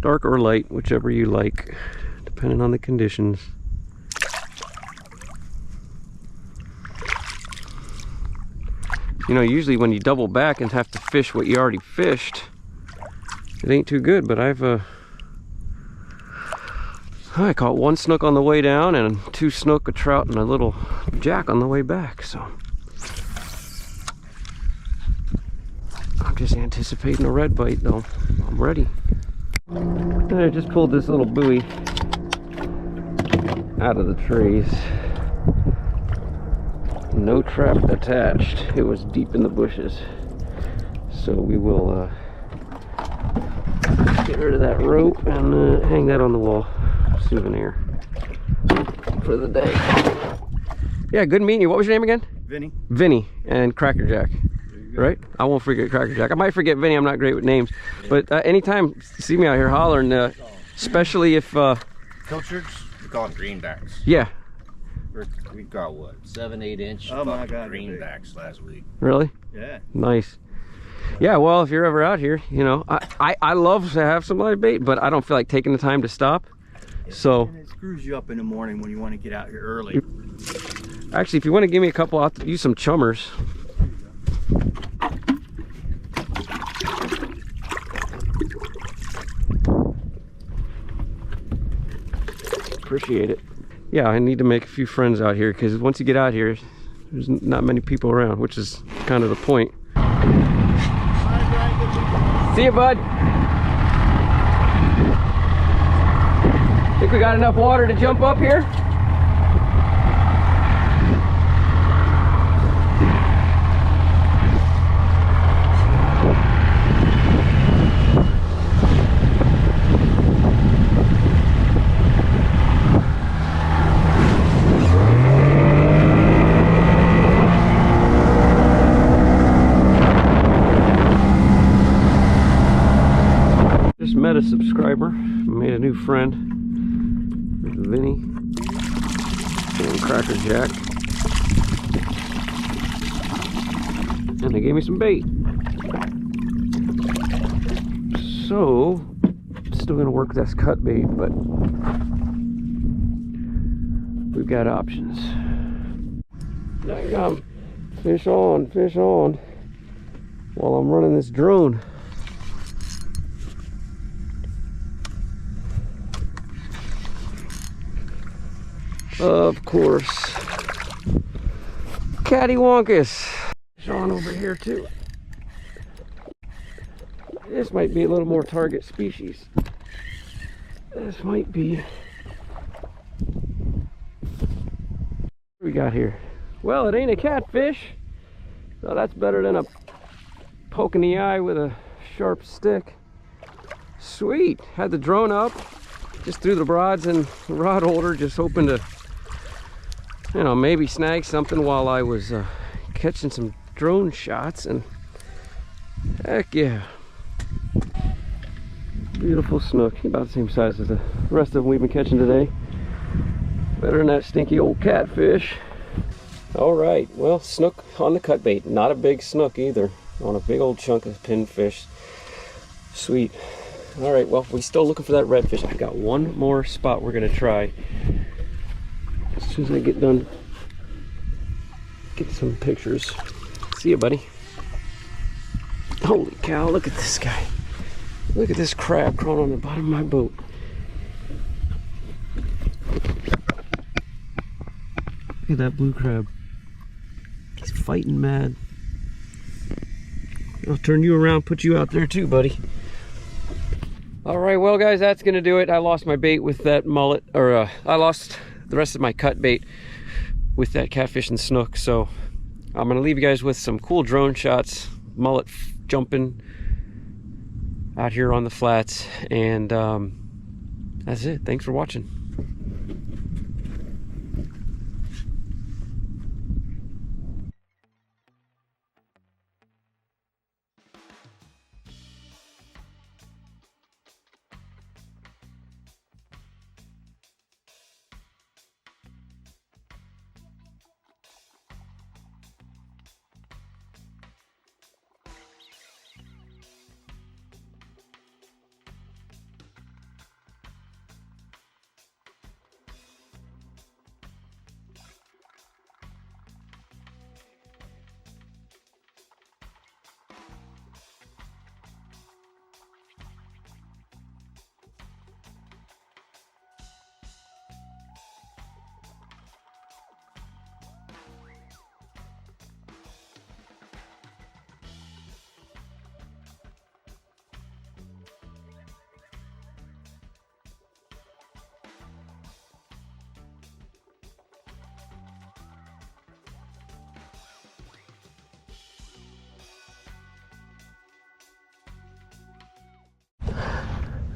Dark or light, whichever you like, depending on the conditions. You know, usually when you double back and have to fish what you already fished, it ain't too good, but I caught one snook on the way down and two snook, a trout, and a little jack on the way back, so I'm just anticipating a red bite though. I'm ready. I just pulled this little buoy out of the trees. No trap attached. It was deep in the bushes. So we will get rid of that rope and hang that on the wall. Souvenir for the day. Yeah, good meeting you. What was your name again? Vinny. Vinny and Cracker Jack. Right? I won't forget Cracker Jack. I might forget Vinny. I'm not great with names. But anytime you see me out here hollering, especially if... Pilchards, we call them greenbacks. Yeah. We got what, 7-8 inch greenbacks last week. Really? Yeah. Nice. Yeah, well, if you're ever out here, you know, I love to have some live bait, but I don't feel like taking the time to stop. So And it screws you up in the morning when you want to get out here early. Actually, if you want to give me a couple, I'll use some chummers. Appreciate it. Yeah, I need to make a few friends out here because once you get out here, there's not many people around, which is kind of the point. See you, bud. Think we got enough water to jump up here? Just met a subscriber, made a new friend, Vinny and Cracker Jack, and they gave me some bait. So, still gonna work this cut bait, but we've got options. Dang, fish on, while I'm running this drone. Of course. Cattywampus. Sean over here too. This might be a little more target species. This might be. What we got here? Well, it ain't a catfish. So that's better than a poke in the eye with a sharp stick. Sweet. Had the drone up. Just threw the rods in the rod holder, just hoping to, you know, maybe snag something while I was catching some drone shots, and heck yeah. Beautiful snook, about the same size as the rest of them we've been catching today. Better than that stinky old catfish. All right, well, snook on the cut bait. Not a big snook either, on a big old chunk of pinfish. Sweet. All right, well, we're still looking for that redfish. I've got one more spot we're gonna try. As soon as I get done, get some pictures. See you, buddy. Holy cow, look at this guy. Look at this crab crawling on the bottom of my boat. Look at that blue crab. He's fighting mad. I'll turn you around, put you out there too, buddy. All right, well guys, that's gonna do it. I lost my bait with that mullet, or I lost the rest of my cut bait with that catfish and snook. So I'm gonna leave you guys with some cool drone shots, mullet jumping out here on the flats, and that's it. Thanks for watching.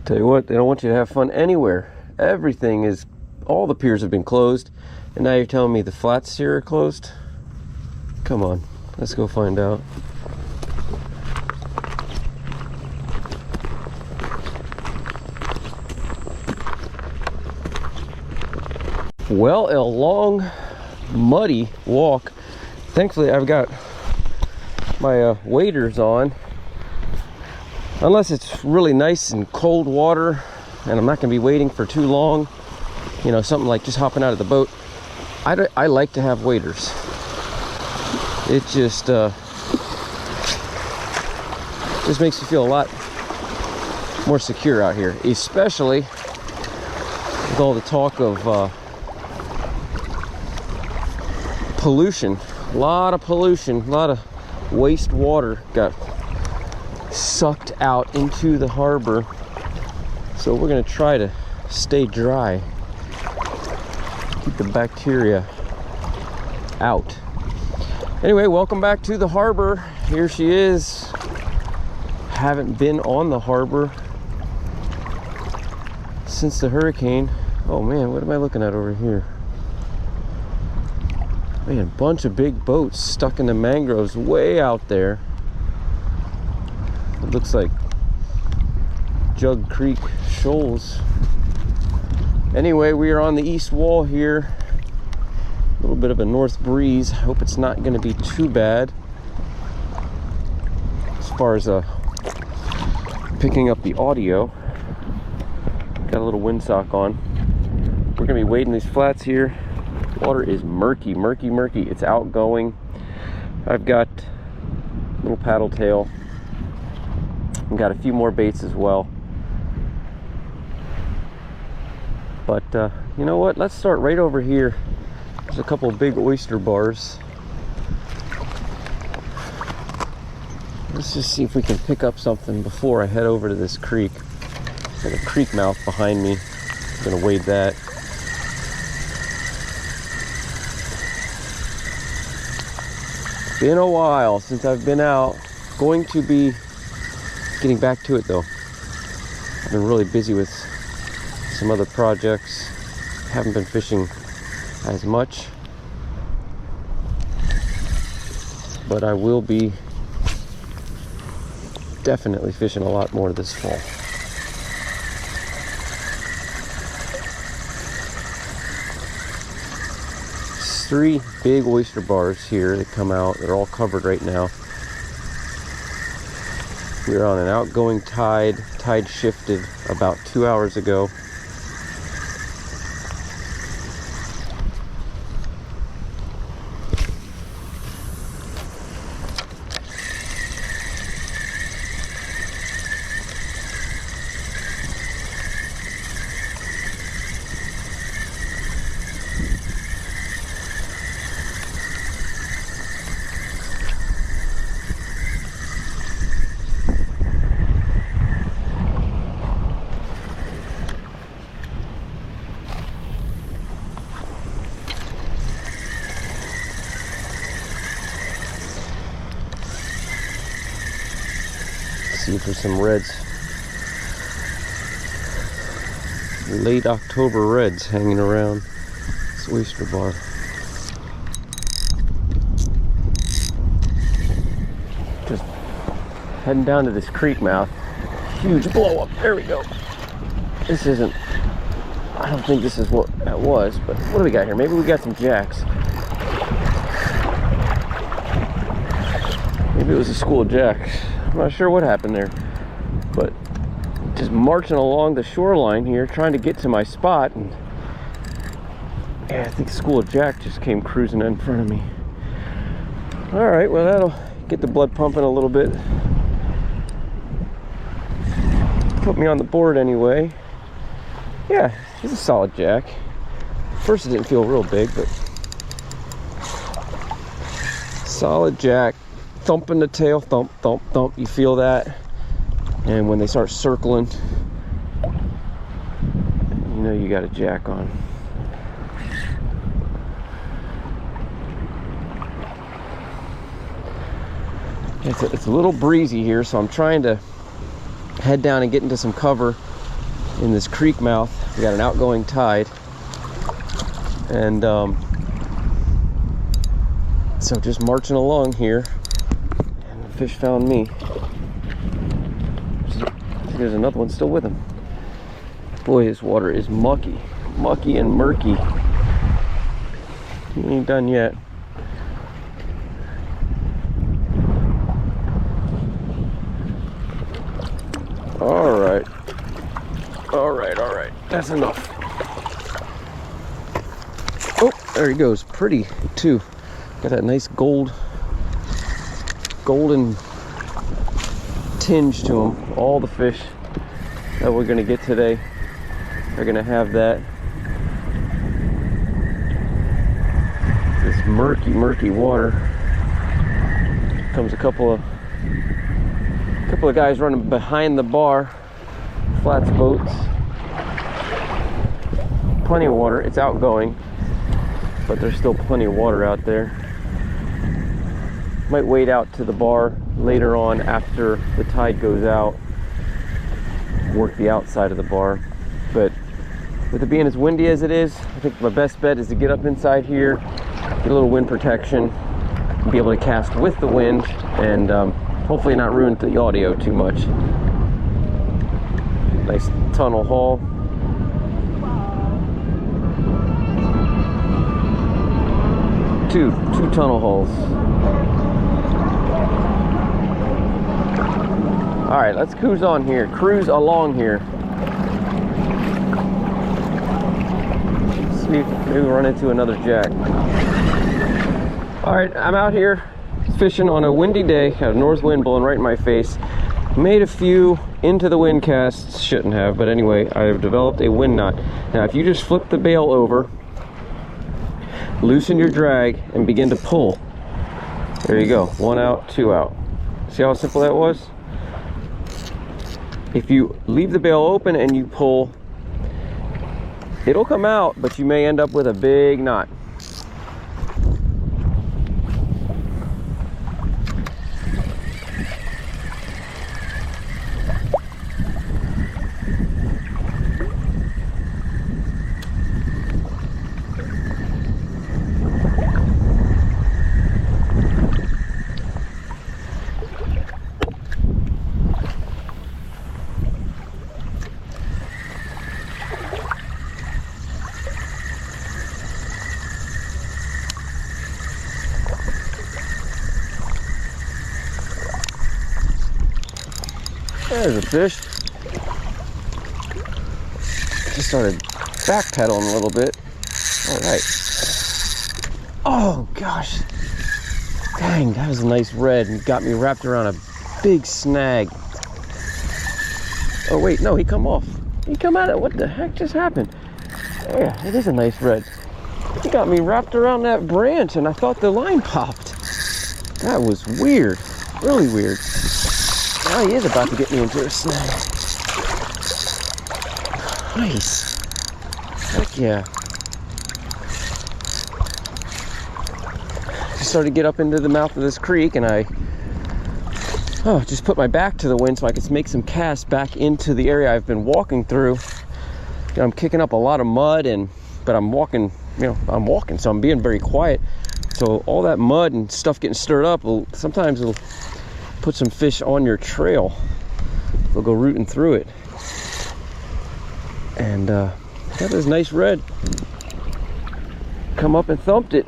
Tell you what, they don't want you to have fun anywhere. Everything is, all the piers have been closed, and now you're telling me the flats here are closed? Come on, let's go find out. Well, a long, muddy walk. Thankfully, I've got my waders on. Unless it's really nice and cold water and I'm not going to be waiting for too long, you know, something like just hopping out of the boat, I like to have waders. It just makes you feel a lot more secure out here, especially with all the talk of pollution. A lot of pollution, a lot of waste water got sucked out into the harbor, so we're going to try to stay dry, keep the bacteria out. Anyway, welcome back to the harbor. Here she is. Haven't been on the harbor since the hurricane. Oh man, what am I looking at over here? Man, bunch of big boats stuck in the mangroves way out there. It looks like Jug Creek shoals. Anyway, we are on the east wall here. A little bit of a north breeze. I hope it's not going to be too bad as far as picking up the audio. Got a little windsock on. We're going to be wading these flats here. Water is murky, murky, murky. It's outgoing. I've got a little paddle tail. I've got a few more baits as well. But you know what? Let's start right over here. There's a couple of big oyster bars. Let's just see if we can pick up something before I head over to this creek. There's a creek mouth behind me. I'm gonna wade that. Been a while since I've been out. Going to be getting back to it though. I've been really busy with some other projects. Haven't been fishing as much, but I will be definitely fishing a lot more this fall. There's 3 big oyster bars here that come out. They're all covered right now. We're on an outgoing tide. Tide shifted about 2 hours ago. See for some reds. Late October reds hanging around this oyster bar. Just heading down to this creek mouth. Huge blow up. There we go. This isn't, I don't think this is what that was, but what do we got here? Maybe we got some jacks. Maybe it was a school of jacks. I'm not sure what happened there, but just marching along the shoreline here, trying to get to my spot, and yeah, I think School of Jack just came cruising in front of me. All right, well, that'll get the blood pumping a little bit. Put me on the board anyway. Yeah, he's a solid jack. First it didn't feel real big, but solid jack. Thumping the tail, thump, thump, thump. You feel that, and when they start circling, you know you got a jack on. It's a little breezy here, so I'm trying to head down and get into some cover in this creek mouth. We got an outgoing tide, and so just marching along here. Fish found me. I think there's another one still with him. Boy, this water is mucky and murky. He ain't done yet. All right. That's enough. Oh, there he goes. Pretty too. Got that nice golden tinge to them. All the fish that we're gonna get today are gonna have that. This murky water. Comes a couple of guys running behind the bar, flats boats. Plenty of water. It's outgoing, but there's still plenty of water out there. Might wade out to the bar later on after the tide goes out, work the outside of the bar. But with it being as windy as it is, I think my best bet is to get up inside here, get a little wind protection, and be able to cast with the wind, and hopefully not ruin the audio too much. Nice tunnel haul. Two tunnel hauls. All right, let's cruise along here. See if maybe we'll run into another jack. All right, I'm out here fishing on a windy day. Got a north wind blowing right in my face. Made a few into the wind casts, shouldn't have, but anyway, I've developed a wind knot. Now, if you just flip the bail over, loosen your drag, and begin to pull. There you go, 1 out, 2 out. See how simple that was? If you leave the bail open and you pull, it'll come out, but you may end up with a big knot. There's a fish. Just started backpedaling a little bit. All right. Oh gosh. Dang, that was a nice red and got me wrapped around a big snag. Oh wait, no, he come off. He come out of, what the heck just happened? Yeah, it is a nice red. He got me wrapped around that branch and I thought the line popped. That was weird, really weird. Now he is about to get me into a snag. Nice. Heck yeah. Just started to get up into the mouth of this creek and I just put my back to the wind so I could make some casts back into the area I've been walking through. You know, I'm kicking up a lot of mud but I'm walking, I'm walking, so I'm being very quiet. So all that mud and stuff getting stirred up, sometimes it'll put some fish on your trail. They'll go rooting through it. And got this nice red. Come up and thumped it.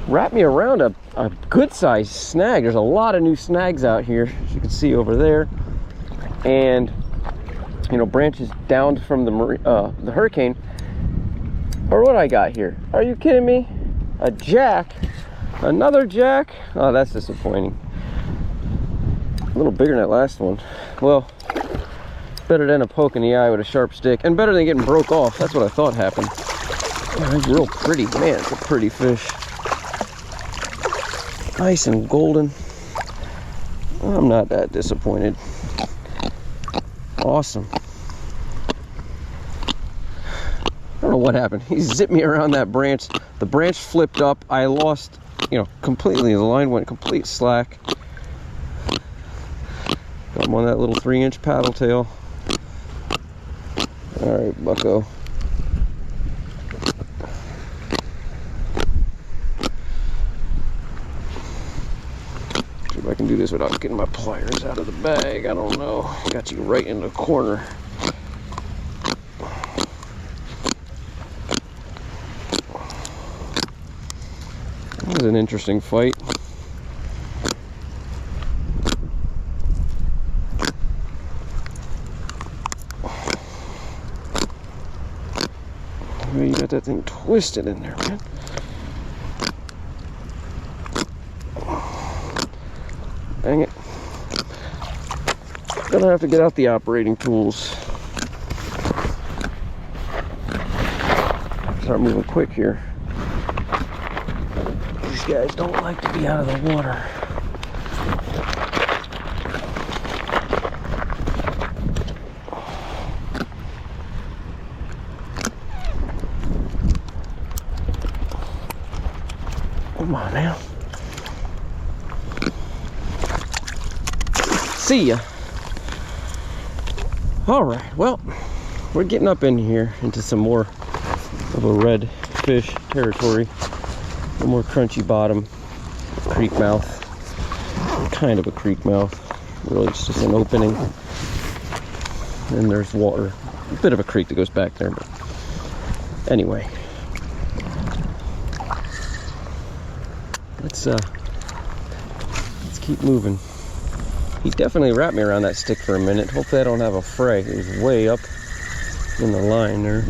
Wrapped me around a good sized snag. There's a lot of new snags out here, as you can see over there. And branches down from the hurricane. Or what I got here? Are you kidding me? A jack? Another jack? Oh, that's disappointing. A little bigger than that last one. Well, better than a poke in the eye with a sharp stick, and better than getting broke off. That's what I thought happened. Oh, it's real pretty. Man, it's a pretty fish. Nice and golden. I'm not that disappointed. Awesome. I don't know what happened. He zipped me around that branch. The branch flipped up. I lost, completely. The line went complete slack. Got him on that little 3-inch paddle tail. All right, bucko. See if I can do this without getting my pliers out of the bag. I don't know. Got you right in the corner. That was an interesting fight. You got that thing twisted in there, man. Dang it. Gonna have to get out the operating tools. Start moving quick here. These guys don't like to be out of the water. Come on now. See ya. All right, well, we're getting up in here into some more of a red fish territory. A little more crunchy bottom, creek mouth. Kind of a creek mouth. Really, it's just an opening. And there's water. A bit of a creek that goes back there, but anyway. Let's keep moving. He definitely wrapped me around that stick for a minute. Hopefully I don't have a fray. It was way up in the line there.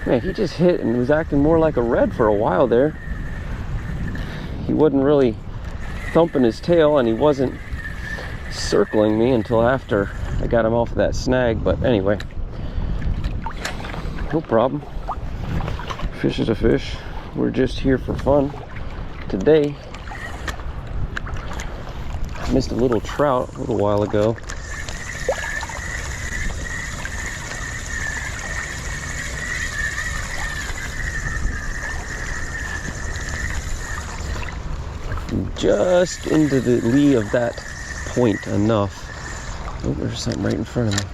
Man, he just hit and was acting more like a red for a while there. He wasn't really thumping his tail and he wasn't circling me until after I got him off of that snag. But anyway, no problem. Fish is a fish. We're just here for fun today. Missed a little trout a little while ago. Just into the lee of that point enough. Oh, there's something right in front of me.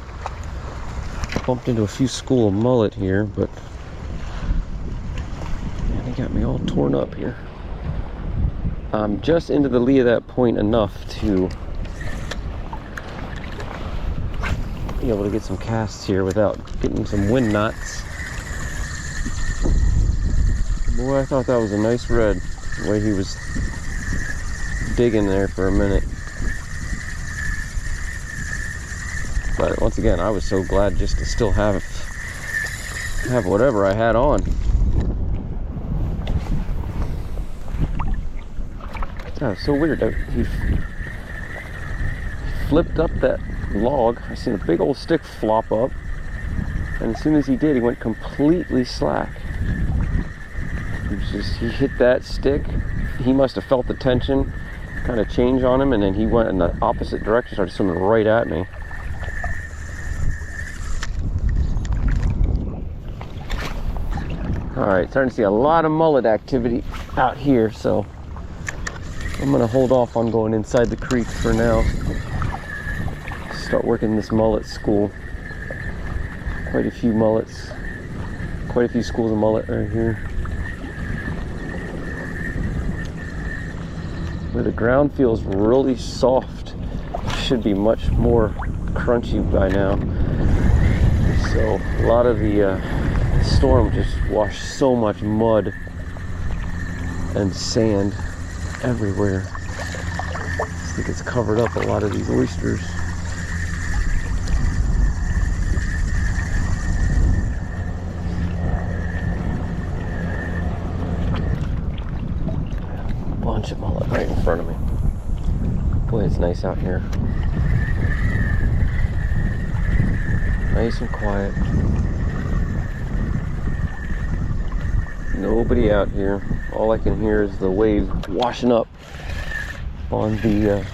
Bumped into a few school of mullet here, but man, they got me all torn up here. I'm just into the lee of that point enough to be able to get some casts here without getting some wind knots. Boy, I thought that was a nice red, the way he was digging there for a minute. But once again, I was so glad just to still have whatever I had on. That was so weird. He flipped up that log. I seen a big old stick flop up, and as soon as he did, he went completely slack. He hit that stick. He must have felt the tension kind of change on him, and then he went in the opposite direction, started swimming right at me. Alright, starting to see a lot of mullet activity out here, so I'm going to hold off on going inside the creek for now. Start working this mullet school. Quite a few mullets. Quite a few schools of mullet right here. Where the ground feels really soft. Should be much more crunchy by now. So a lot of the storm just washed so much mud and sand everywhere. I think it's covered up a lot of these oysters. Bunch of mullet right in front of me. Boy, it's nice out here. Nice and quiet. Nobody out here. All I can hear is the waves washing up on the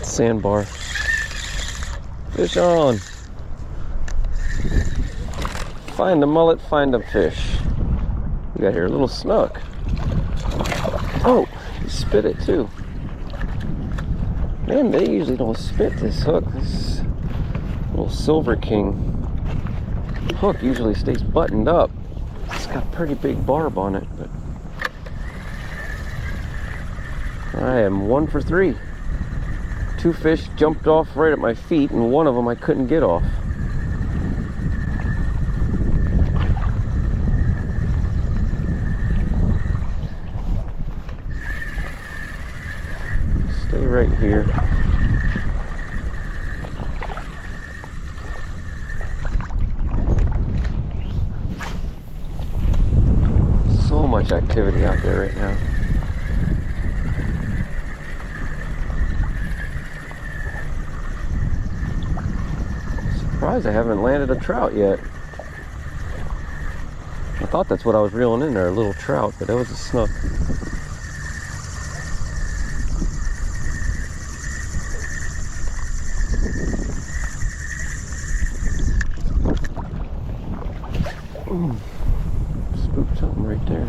sandbar. Fish on. Find a mullet, find a fish. We got here a little snook. Oh, he spit it too. Man, they usually don't spit this hook. This little Silver King hook usually stays buttoned up. It's got a pretty big barb on it, but I am 1 for 3. 2 fish jumped off right at my feet, and one of them I couldn't get off. Stay right here. So much activity out there right now. Surprised I haven't landed a trout yet. I thought that's what I was reeling in there, a little trout, but that was a snook. Spooked something right there.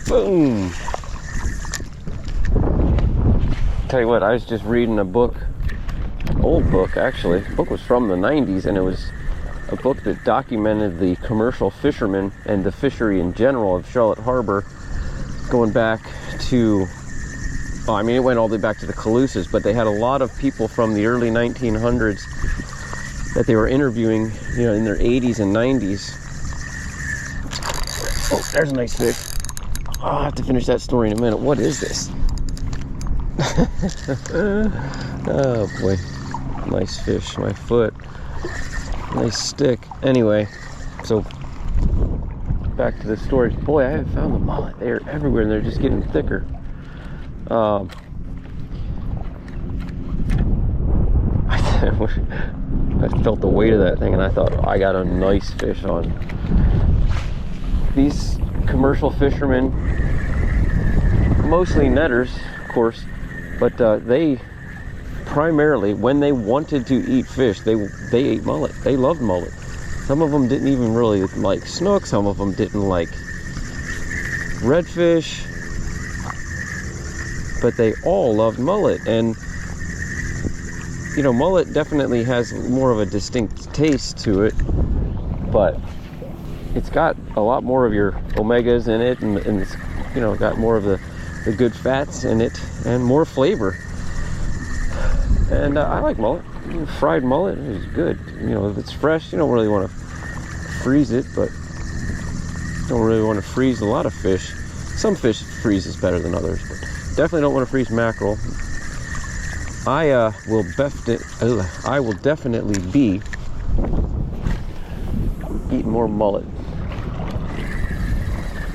Boom! Tell you what, I was just reading a book, old book actually. The book was from the 90s, and it was a book that documented the commercial fishermen and the fishery in general of Charlotte Harbor, going back to, oh, I mean, it went all the way back to the Calusas, but they had a lot of people from the early 1900s that they were interviewing, you know, in their 80s and 90s. Oh, there's a nice fish. Oh, I'll have to finish that story in a minute. What is this? Oh boy, nice fish, my foot, nice stick. Anyway, so back to the story. Boy, I haven't found the mullet. They're everywhere and they're just getting thicker. I felt the weight of that thing and I thought, I got a nice fish on. These commercial fishermen, mostly netters, of course, but they primarily, when they wanted to eat fish, they ate mullet. They loved mullet. Some of them didn't even really like snook. Some of them didn't like redfish, but they all loved mullet. And you know, mullet definitely has more of a distinct taste to it, but it's got a lot more of your omegas in it, and it's, you know, got more of the good fats in it and more flavor. And I like mullet. Fried mullet is good. You know, if it's fresh, you don't really want to freeze it, but you don't really want to freeze a lot of fish. Some fish freezes better than others, but definitely don't want to freeze mackerel. I will definitely be eating more mullet.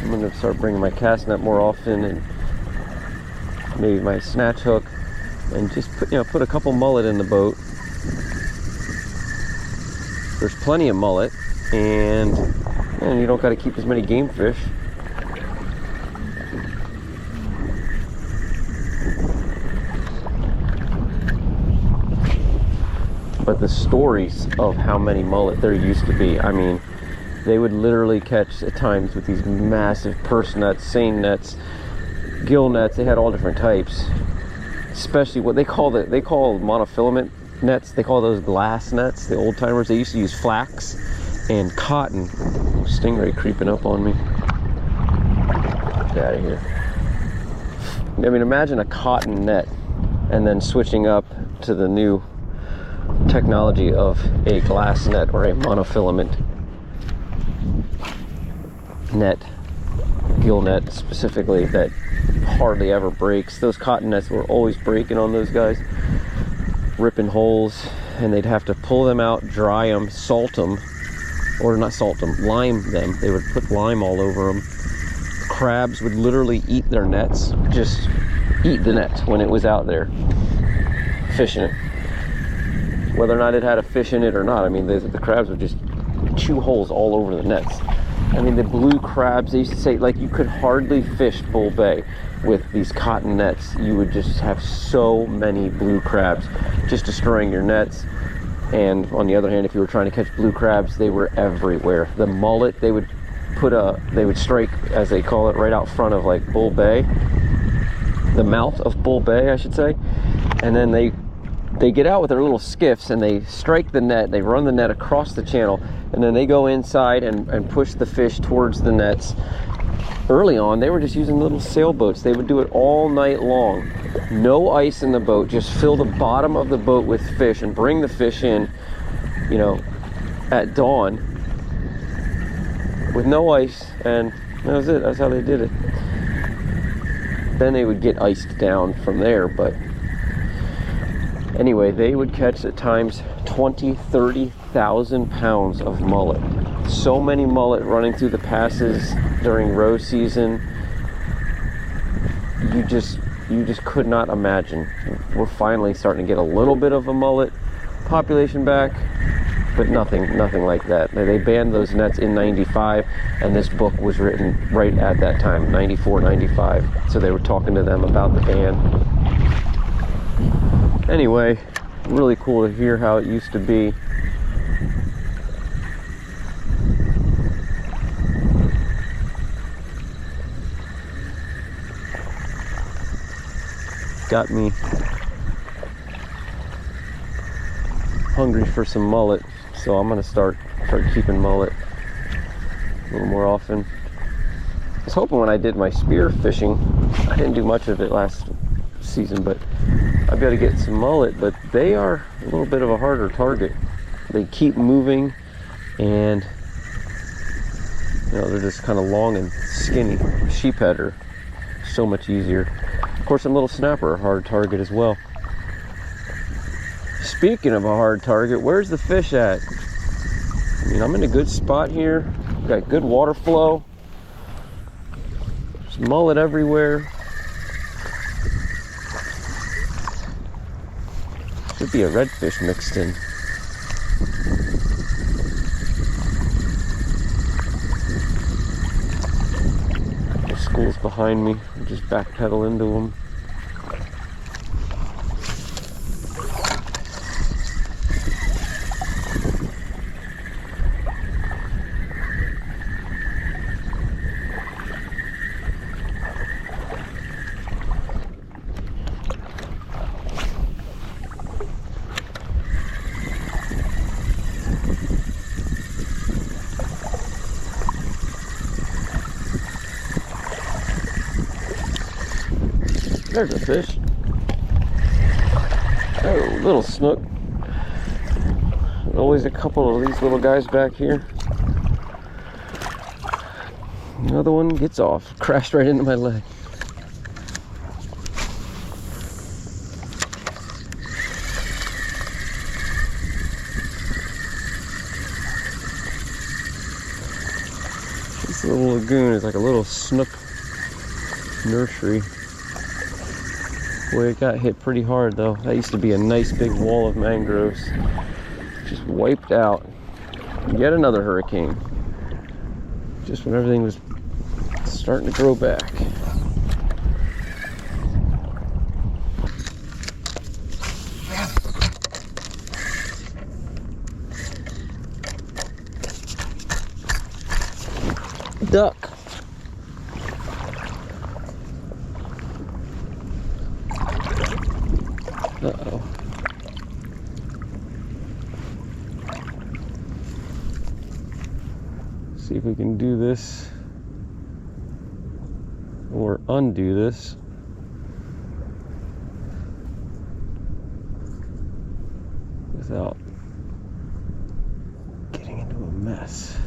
I'm going to start bringing my cast net more often, and maybe my snatch hook, and just put a couple mullet in the boat. There's plenty of mullet, and you don't got to keep as many game fish. But the stories of how many mullet there used to be, I mean, they would literally catch at times with these massive purse nets, seine nets, gill nets. They had all different types, especially what they call monofilament nets. They call those glass nets. The old timers, they used to use flax and cotton. Stingray creeping up on me. Get out of here. I mean, imagine a cotton net and then switching up to the new technology of a glass net or a monofilament net, gill net specifically, that hardly ever breaks. Those cotton nets were always breaking on those guys, ripping holes, and they'd have to pull them out, dry them, salt them, or not salt them, lime them. They would put lime all over them. Crabs would literally eat their nets, just eat the net when it was out there fishing it, whether or not it had a fish in it or not. I mean, the crabs would just chew holes all over the nets. I mean, the blue crabs, they used to say, like, you could hardly fish Bull Bay with these cotton nets. You would just have so many blue crabs just destroying your nets. And on the other hand, if you were trying to catch blue crabs, they were everywhere. The mullet, they would strike, as they call it, right out front of like Bull Bay, the mouth of Bull Bay, I should say. And then they get out with their little skiffs and they strike the net. They run the net across the channel, and then they go inside and push the fish towards the nets. Early on, they were just using little sailboats. They would do it all night long. No ice in the boat, just fill the bottom of the boat with fish and bring the fish in, you know, at dawn with no ice, and that was it. That's how they did it. Then they would get iced down from there, but anyway, they would catch at times 20,000-30,000 pounds of mullet. So many mullet running through the passes during roe season. You just could not imagine. We're finally starting to get a little bit of a mullet population back, but nothing like that. They banned those nets in '95, and this book was written right at that time, '94, '95. So they were talking to them about the ban. Anyway, really cool to hear how it used to be. Got me hungry for some mullet, so I'm gonna start keeping mullet a little more often. I was hoping when I did my spear fishing, I didn't do much of it last season, but I've got to get some mullet, but they are a little bit of a harder target. They keep moving, and you know, they're just kind of long and skinny. Sheephead are so much easier. Of course, some little snapper are a hard target as well. Speaking of a hard target, where's the fish at? I mean, I'm in a good spot here. Got good water flow. There's mullet everywhere. Should be a redfish mixed in. The school's behind me. I just backpedal into them. There's a fish. Oh, little snook. Always a couple of these little guys back here. Another one gets off. Crashed right into my leg. This little lagoon is like a little snook nursery. Boy, it got hit pretty hard though. That used to be a nice big wall of mangroves. Just wiped out. Yet another hurricane. Just when everything was starting to grow back. Duck. Uh-oh. See if we can do this or undo this. Without getting into a mess.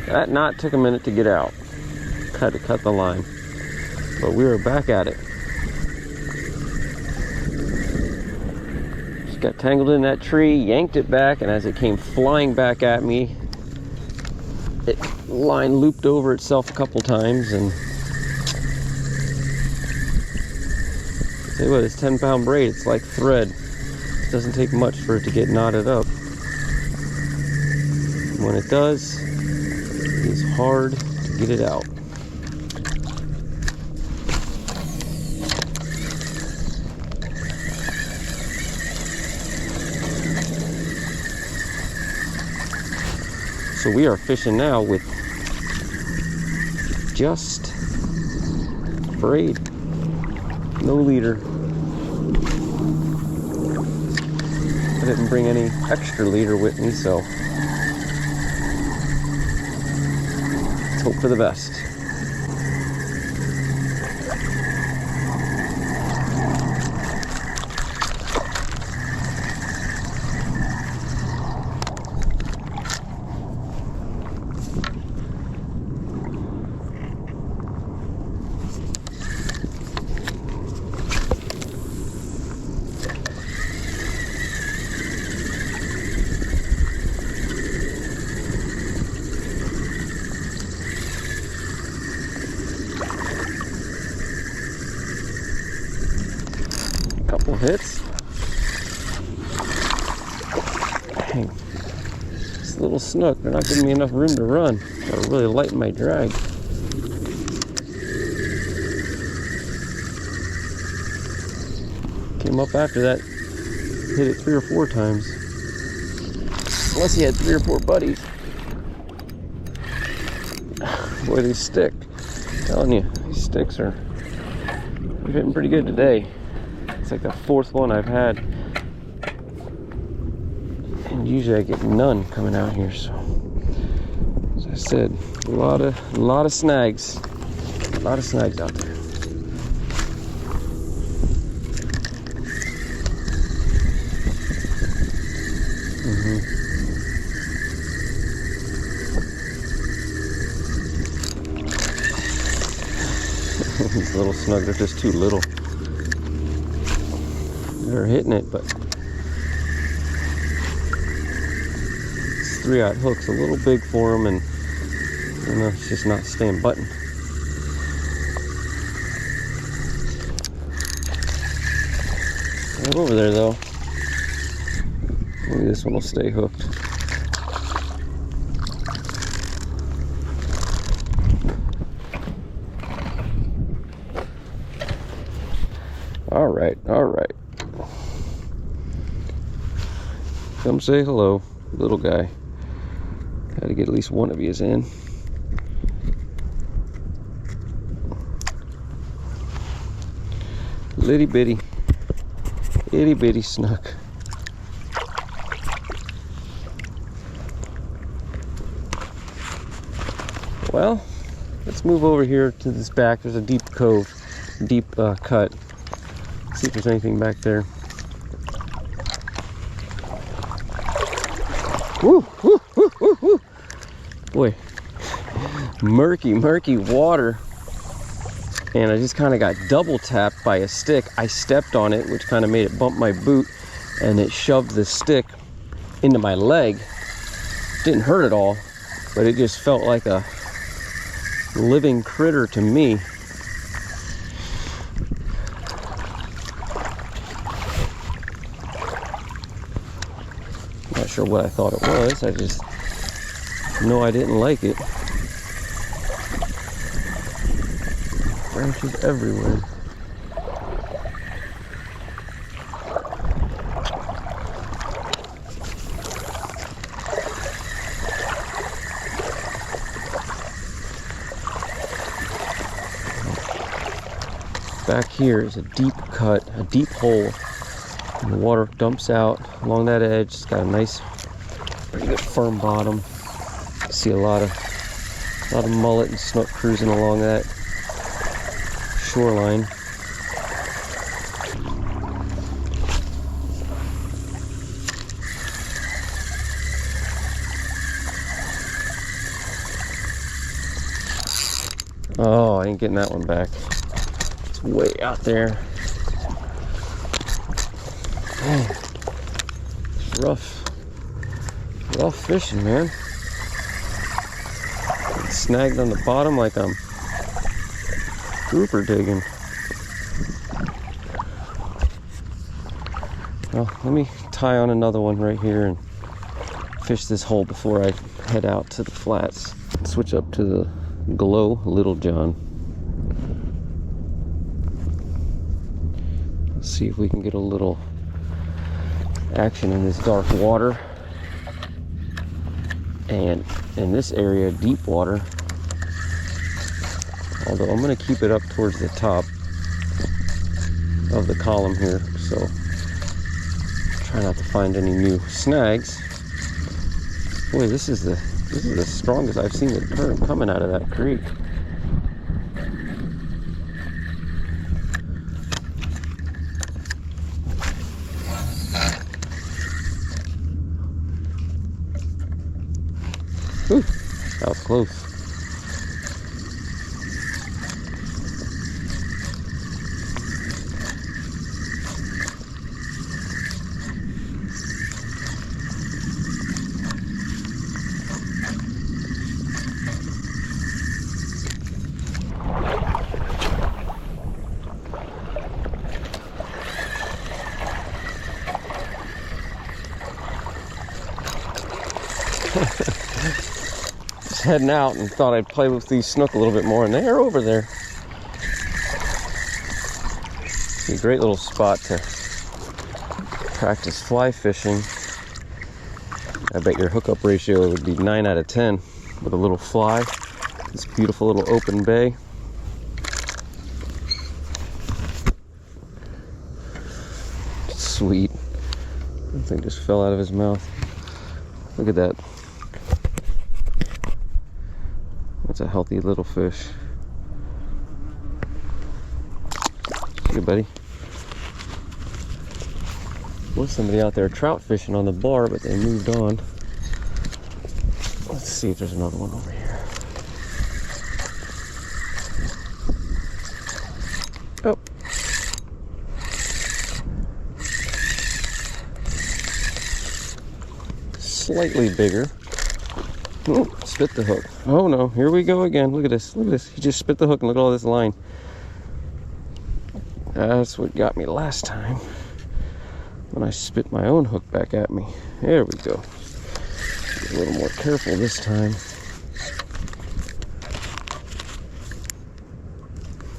That knot took a minute to get out. Had to cut the line, but we were back at it. Just got tangled in that tree, yanked it back, and as it came flying back at me, it line looped over itself a couple times, and tell you what, it's 10-pound braid. It's like thread. It doesn't take much for it to get knotted up. When it does, it's hard to get it out. So we are fishing now with just braid, no leader. I didn't bring any extra leader with me, so let's hope for the best. Couple hits. Dang. This little snook, they're not giving me enough room to run. Gotta really lighten my drag. Came up after that, hit it 3 or 4 times. Unless he had 3 or 4 buddies. Boy, these stick. I'm telling you, these sticks are hitting pretty good today. It's like the 4th one I've had, and usually I get none coming out here. So, as I said, a lot of snags, out there. little snug. They're just too little. They're hitting it, but this 3/0 hook's a little big for them, and you know, it's just not staying buttoned. Right over there though. Maybe this one will stay hooked. All right, all right. Come say hello, little guy. Got to get at least one of yous in. Litty bitty, itty bitty snook. Well, let's move over here to this back. There's a deep cove, deep cut. See if there's anything back there. Woo, woo, woo, woo, woo. Boy, murky, murky water. And I just kind of got double tapped by a stick. I stepped on it, which kind of made it bump my boot, and it shoved the stick into my leg. Didn't hurt at all, but it just felt like a living critter to me. Not sure what I thought it was. I just know I didn't like it. Branches everywhere. Back here is a deep cut, a deep hole, and the water dumps out along that edge. It's got a nice, pretty good firm bottom. See a lot of mullet and snook cruising along that shoreline. Oh, I ain't getting that one back. It's way out there. Oh, it's rough fishing, man. It's snagged on the bottom like I'm grouper digging. Well, let me tie on another one right here and fish this hole before I head out to the flats. Switch up to the Glow Little John. Let's see if we can get a little action in this dark water. And in this area, deep water. Although I'm going to keep it up towards the top of the column here, so try not to find any new snags. Boy, this is the strongest I've seen the current coming out of that creek. Whew, that was close. Just heading out and thought I'd play with these snook a little bit more, and they're over there. It's a great little spot to practice fly fishing. I bet your hookup ratio would be 9 out of 10 with a little fly. This beautiful little open bay. Sweet. That thing just fell out of his mouth. Look at that. That's a healthy little fish. Hey, buddy. Was somebody out there trout fishing on the bar, but they moved on. Let's see if there's another one over here. slightly bigger. Oh, spit the hook. Oh no, here we go again. Look at this, look at this. He just spit the hook and look at all this line. That's what got me last time when I spit my own hook back at me. There we go. Be a little more careful this time.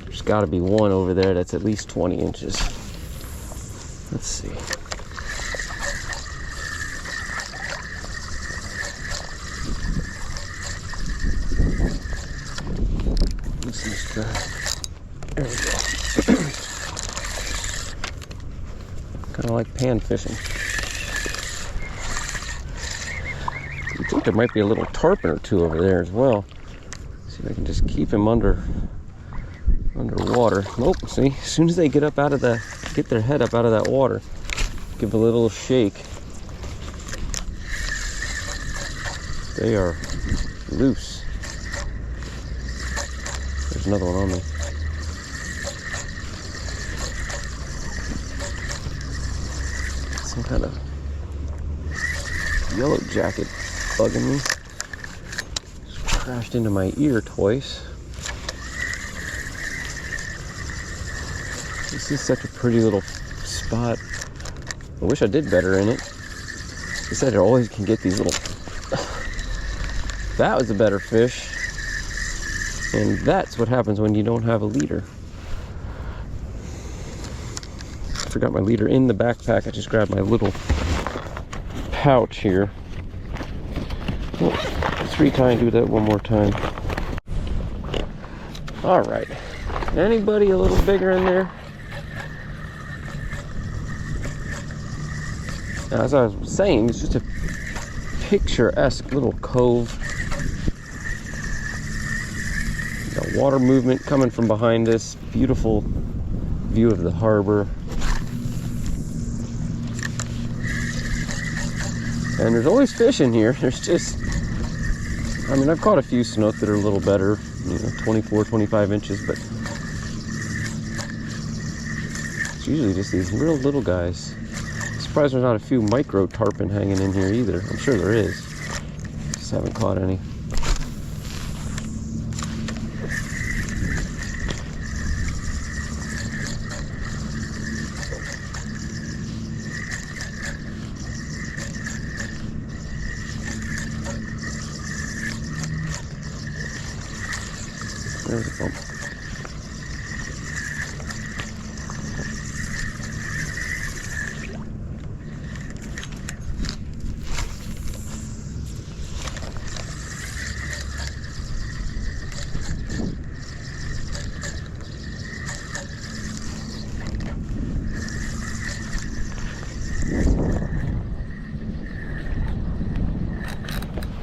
There's got to be one over there that's at least 20 inches. Let's see. There we go. Kind of like pan fishing. I think there might be a little tarpon or two over there as well. See if I can just keep him underwater. Nope. See, as soon as they get up out of the, get their head up out of that water, give a little shake. They are loose. There's another one on me. Some kind of yellow jacket bugging me. Just crashed into my ear twice. This is such a pretty little spot. I wish I did better in it. They said I always can get these little... That was a better fish. And that's what happens when you don't have a leader. I forgot my leader in the backpack. I just grabbed my little pouch here. Oh, let's retry and do that one more time. All right. Anybody a little bigger in there? Now, as I was saying, it's just a picturesque little cove. Got water movement coming from behind us. Beautiful view of the harbor. And there's always fish in here. There's just, I mean, I've caught a few snook that are a little better, you know, 24, 25 inches, but it's usually just these real little guys. I'm surprised there's not a few micro tarpon hanging in here either. I'm sure there is. Just haven't caught any. There's a bump.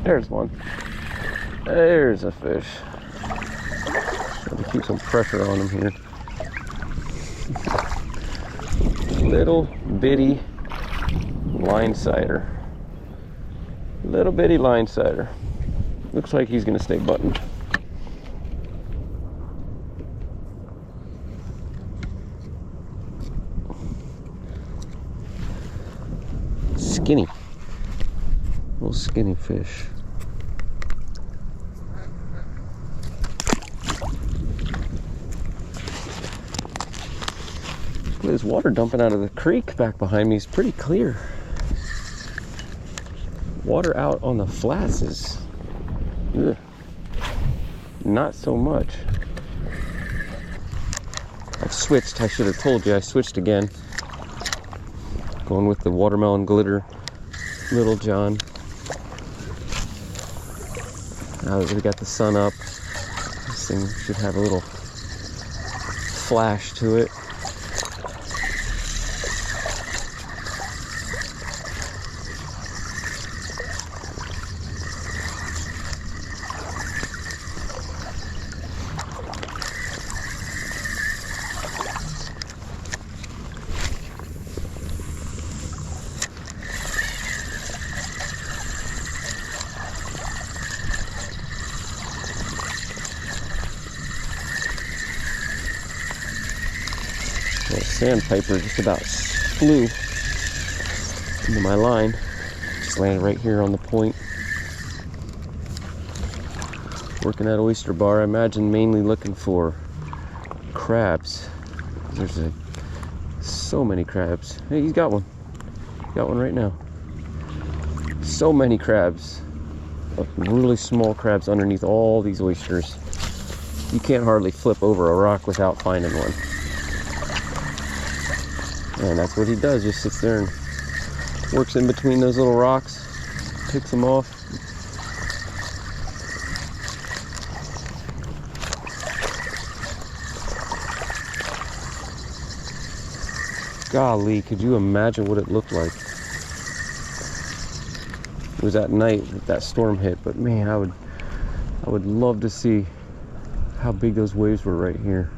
There's one. There's a fish. Let me keep some pressure on him here. Little bitty line sider. Little bitty line sider. Looks like he's gonna stay buttoned. Skinny. Little skinny fish. There's water dumping out of the creek back behind me is pretty clear. Water out on the flats is not so much. I've switched. I should have told you. I switched again. Going with the watermelon glitter Little John. Now that we got the sun up, this thing should have a little flash to it. Sandpiper just about flew into my line. Just landed right here on the point. Working that oyster bar, I imagine mainly looking for crabs. There's so many crabs. Hey, he's got one. Got one right now. So many crabs. Really small crabs underneath all these oysters. You can't hardly flip over a rock without finding one. And that's what he does, just sits there and works in between those little rocks, picks them off. Golly, could you imagine what it looked like? It was at night that storm hit, but man, I would love to see how big those waves were right here.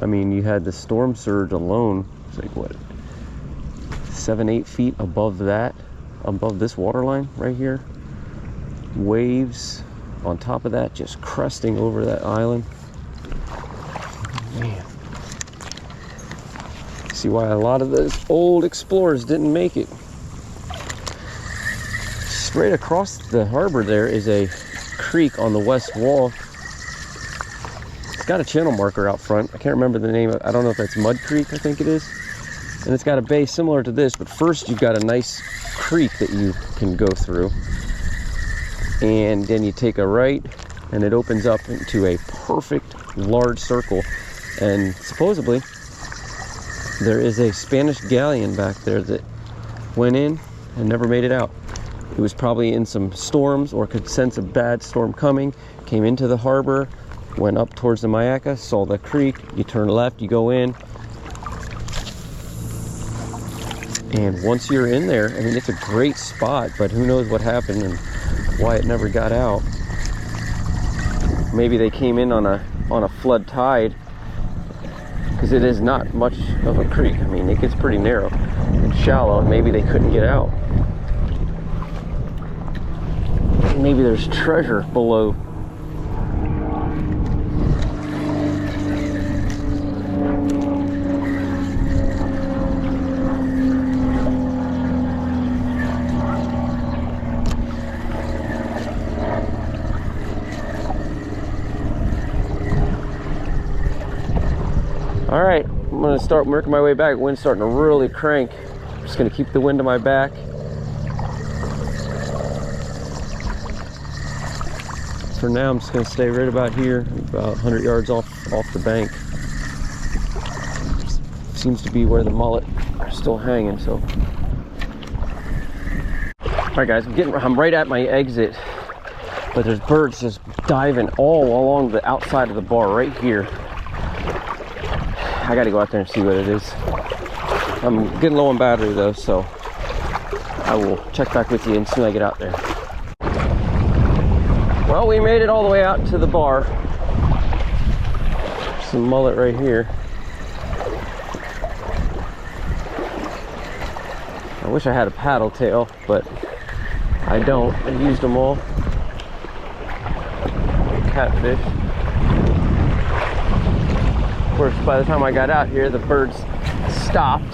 I mean, you had the storm surge alone, it's like what, 7-8 feet above that, above this water line right here. Waves on top of that, just cresting over that island. Man. See why a lot of those old explorers didn't make it. Straight across the harbor there is a creek on the west wall. It's got a channel marker out front. I can't remember the name. I don't know if that's Mud Creek, I think it is. And it's got a bay similar to this, but first you've got a nice creek that you can go through. And then you take a right and it opens up into a perfect large circle. And supposedly there is a Spanish galleon back there that went in and never made it out. It was probably in some storms or could sense a bad storm coming, came into the harbor, went up towards the Mayaca, saw the creek, you turn left, you go in. And once you're in there, I mean, it's a great spot, but who knows what happened and why it never got out. Maybe they came in on a flood tide, because it is not much of a creek. I mean, it gets pretty narrow and shallow, and maybe they couldn't get out. Maybe there's treasure below. All right, I'm gonna start working my way back. Wind's starting to really crank. I'm just gonna keep the wind to my back. For now, I'm just gonna stay right about here, about 100 yards off the bank. Seems to be where the mullet are still hanging, so. All right, guys, I'm right at my exit, but there's birds just diving all along the outside of the bar right here. I gotta go out there and see what it is. I'm getting low on battery though, so I will check back with you as soon as I get out there. Well, we made it all the way out to the bar. Some mullet right here. I wish I had a paddle tail, but I don't. I used them all. Catfish. Of course, by the time I got out here, the birds stopped.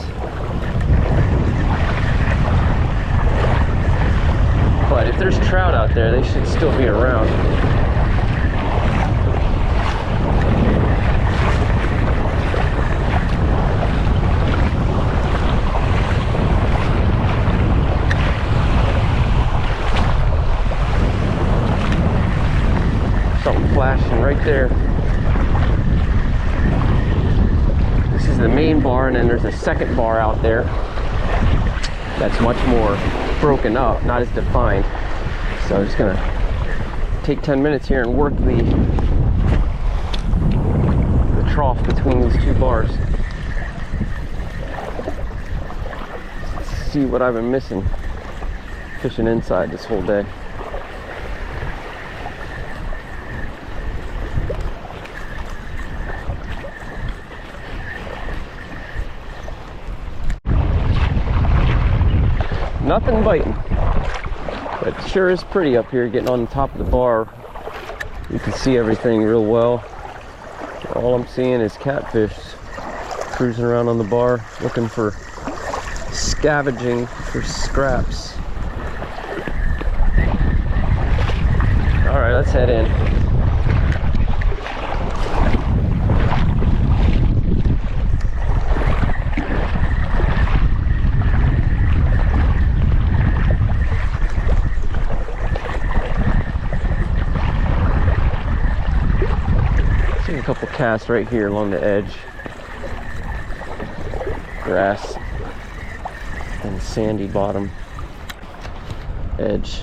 But if there's trout out there, they should still be around. Something flashing right there. This is the main bar, and then there's a second bar out there that's much more broken up, not as defined. So I'm just gonna take 10 minutes here and work the trough between these two bars. See what I've been missing fishing inside this whole day. Nothing biting, but it sure is pretty up here getting on the top of the bar. You can see everything real well. All I'm seeing is catfish cruising around on the bar looking for scavenging for scraps. All right, let's head in. See a couple casts right here along the edge. Grass and sandy bottom edge.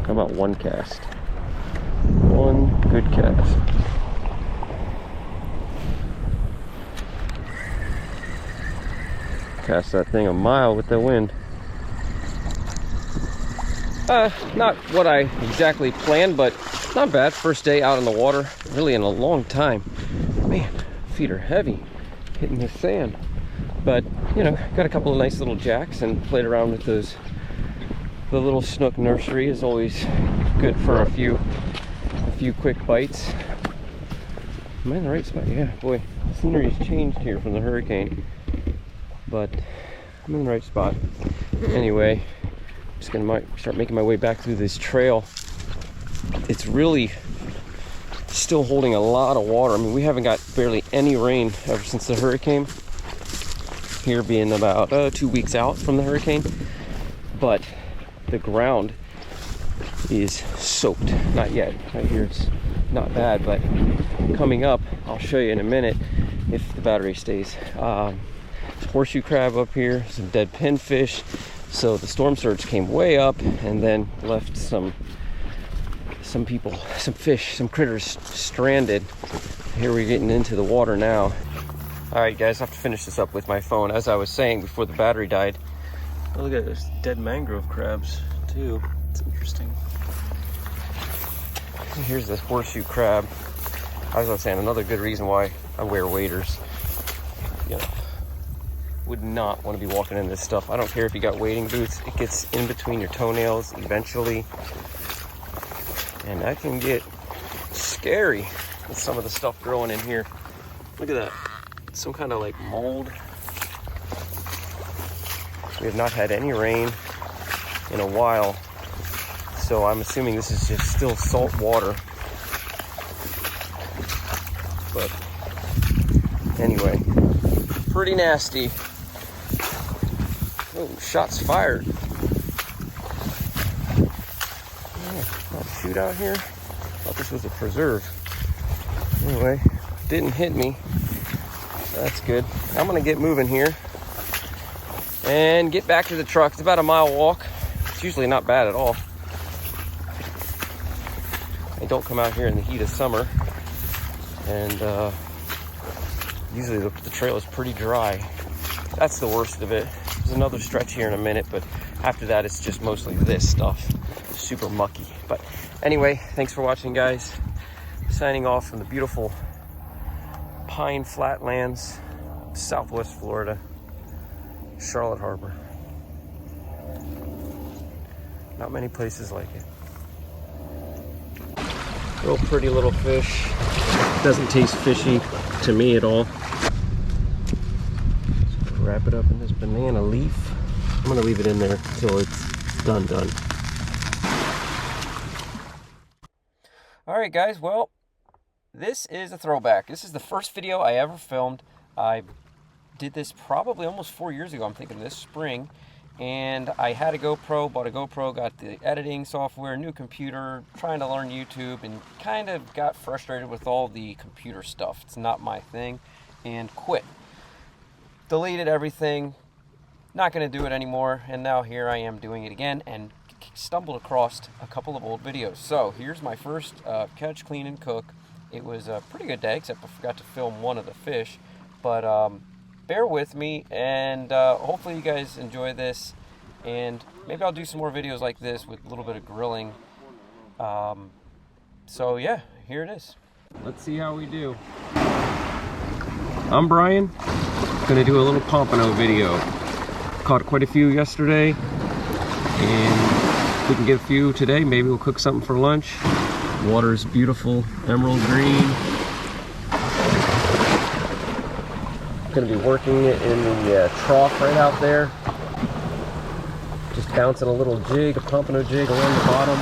How about one cast? One good cast. Cast that thing a mile with the wind. Not what I exactly planned, but not bad. First day out on the water, really in a long time. Man, feet are heavy hitting the sand. But, you know, got a couple of nice little jacks and played around with those. The little snook nursery is always good for a few quick bites. Am I in the right spot? Yeah, boy, the scenery's changed here from the hurricane, but I'm in the right spot. Anyway, I'm just gonna start making my way back through this trail. It's really still holding a lot of water. I mean, we haven't got barely any rain ever since the hurricane. Here being about 2 weeks out from the hurricane, but the ground is soaked. Not yet. Right here it's not bad, but coming up, I'll show you in a minute if the battery stays. Horseshoe crab up here, some dead pinfish. So the storm surge came way up and then left some fish, some critters stranded. Here we're getting into the water now. All right, guys, I have to finish this up with my phone. As I was saying before the battery died, oh, look at this dead mangrove crabs too. It's interesting. Here's this horseshoe crab. As I was saying, another good reason why I wear waders. You know, would not want to be walking in this stuff. I don't care if you got wading boots. It gets in between your toenails eventually, and that can get scary with some of the stuff growing in here. Look at that. Some kind of like mold. We have not had any rain in a while, so I'm assuming this is just still salt water. But anyway, pretty nasty. Oh, shots fired. Oh, shoot out here. Thought this was a preserve. Anyway, didn't hit me. That's good. I'm gonna get moving here and get back to the truck. It's about a mile walk. It's usually not bad at all. I don't come out here in the heat of summer, and usually the trail is pretty dry. That's the worst of it. There's another stretch here in a minute, but after that it's just mostly this stuff. Super mucky. But anyway, thanks for watching, guys. Signing off from the beautiful Pine Flatlands, Southwest Florida, Charlotte Harbor. Not many places like it. Real pretty little fish. Doesn't taste fishy to me at all. So wrap it up in this banana leaf. I'm gonna leave it in there until it's done. All right, guys, well, this is a throwback. This is the first video I ever filmed. I did this probably almost 4 years ago, I'm thinking this spring. And I had a GoPro, bought a GoPro, got the editing software, new computer, trying to learn YouTube, and kind of got frustrated with all the computer stuff. It's not my thing, and quit. Deleted everything, not gonna do it anymore, and now here I am doing it again, and stumbled across a couple of old videos. So here's my first catch, clean, and cook. It was a pretty good day, except I forgot to film one of the fish, but bear with me, and hopefully you guys enjoy this, and maybe I'll do some more videos like this with a little bit of grilling. So yeah, here it is. Let's see how we do. I'm Brian. Gonna do a little pompano video. Caught quite a few yesterday, and we can get a few today. Maybe we'll cook something for lunch. Water's beautiful, emerald green. going to be working it in the trough right out there. Just bouncing a little jig, a pompano jig along the bottom.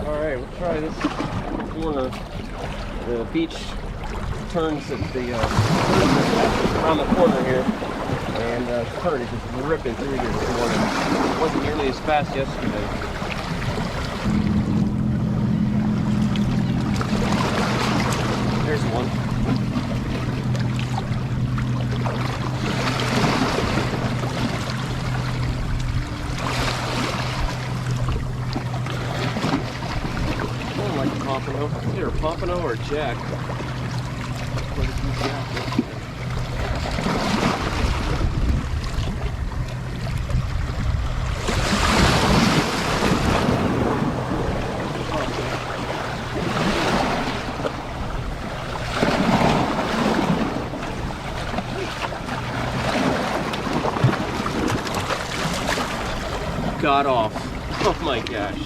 Alright, we'll try this corner. The beach turns at the around the corner here, and the current is just ripping through here this morning. It wasn't nearly as fast yesterday. There's one. I don't like a pompano. It's either a pompano or a jack. Quite a few jack yesterday. Got off. Oh my gosh.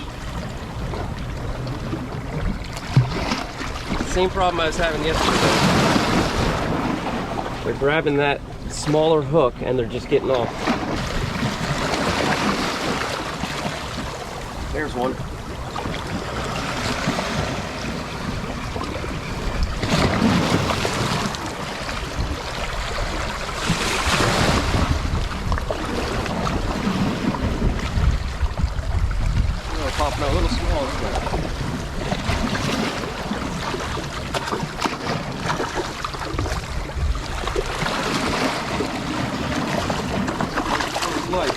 Same problem I was having yesterday. They're grabbing that smaller hook and they're just getting off. There's one. A little small. Light.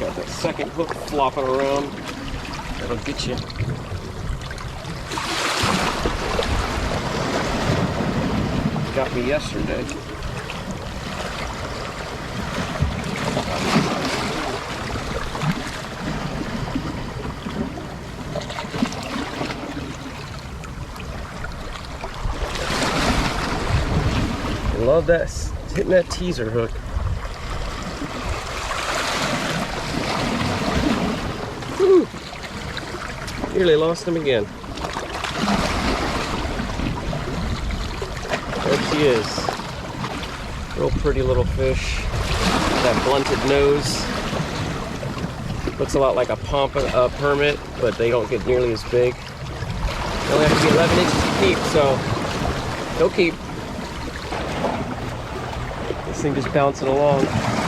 Got that second hook flopping around. That'll get you. Got me yesterday. Love that, hitting that teaser hook. Woo! Nearly lost him again. There she is. Real pretty little fish. That blunted nose. Looks a lot like a permit, but they don't get nearly as big. They only have to be 11 inches to keep, so they'll keep. This thing just bouncing along.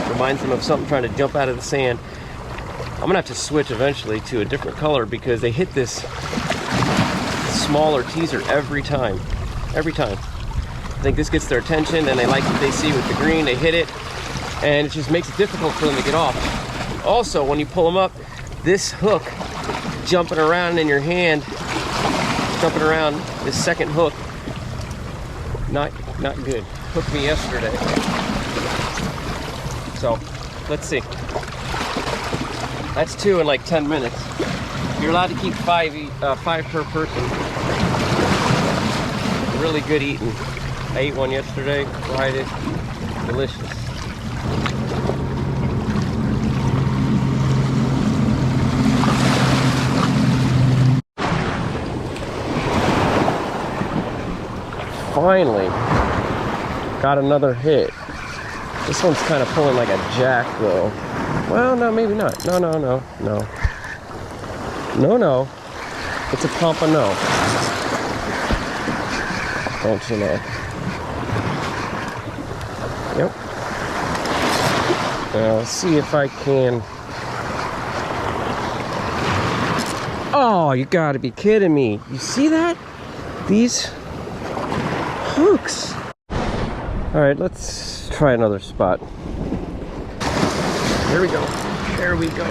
Reminds them of something trying to jump out of the sand. I'm gonna have to switch eventually to a different color because they hit this smaller teaser every time. Every time. I think this gets their attention and they like what they see with the green, they hit it, and it just makes it difficult for them to get off. Also, when you pull them up, this hook jumping around in your hand, jumping around, this second hook, not good. Hooked me yesterday. So, let's see. That's 2 in like 10 minutes. You're allowed to keep 5 per person. Really good eating. I ate one yesterday, fried it, delicious. Finally, got another hit. This one's kind of pulling like a jack though. Well, no, maybe not. No. It's a pompano. Don't you know? Yep. Now, let's see if I can. Oh, you gotta be kidding me. You see that? These hooks. Alright, let's try another spot. Here we go. There we go.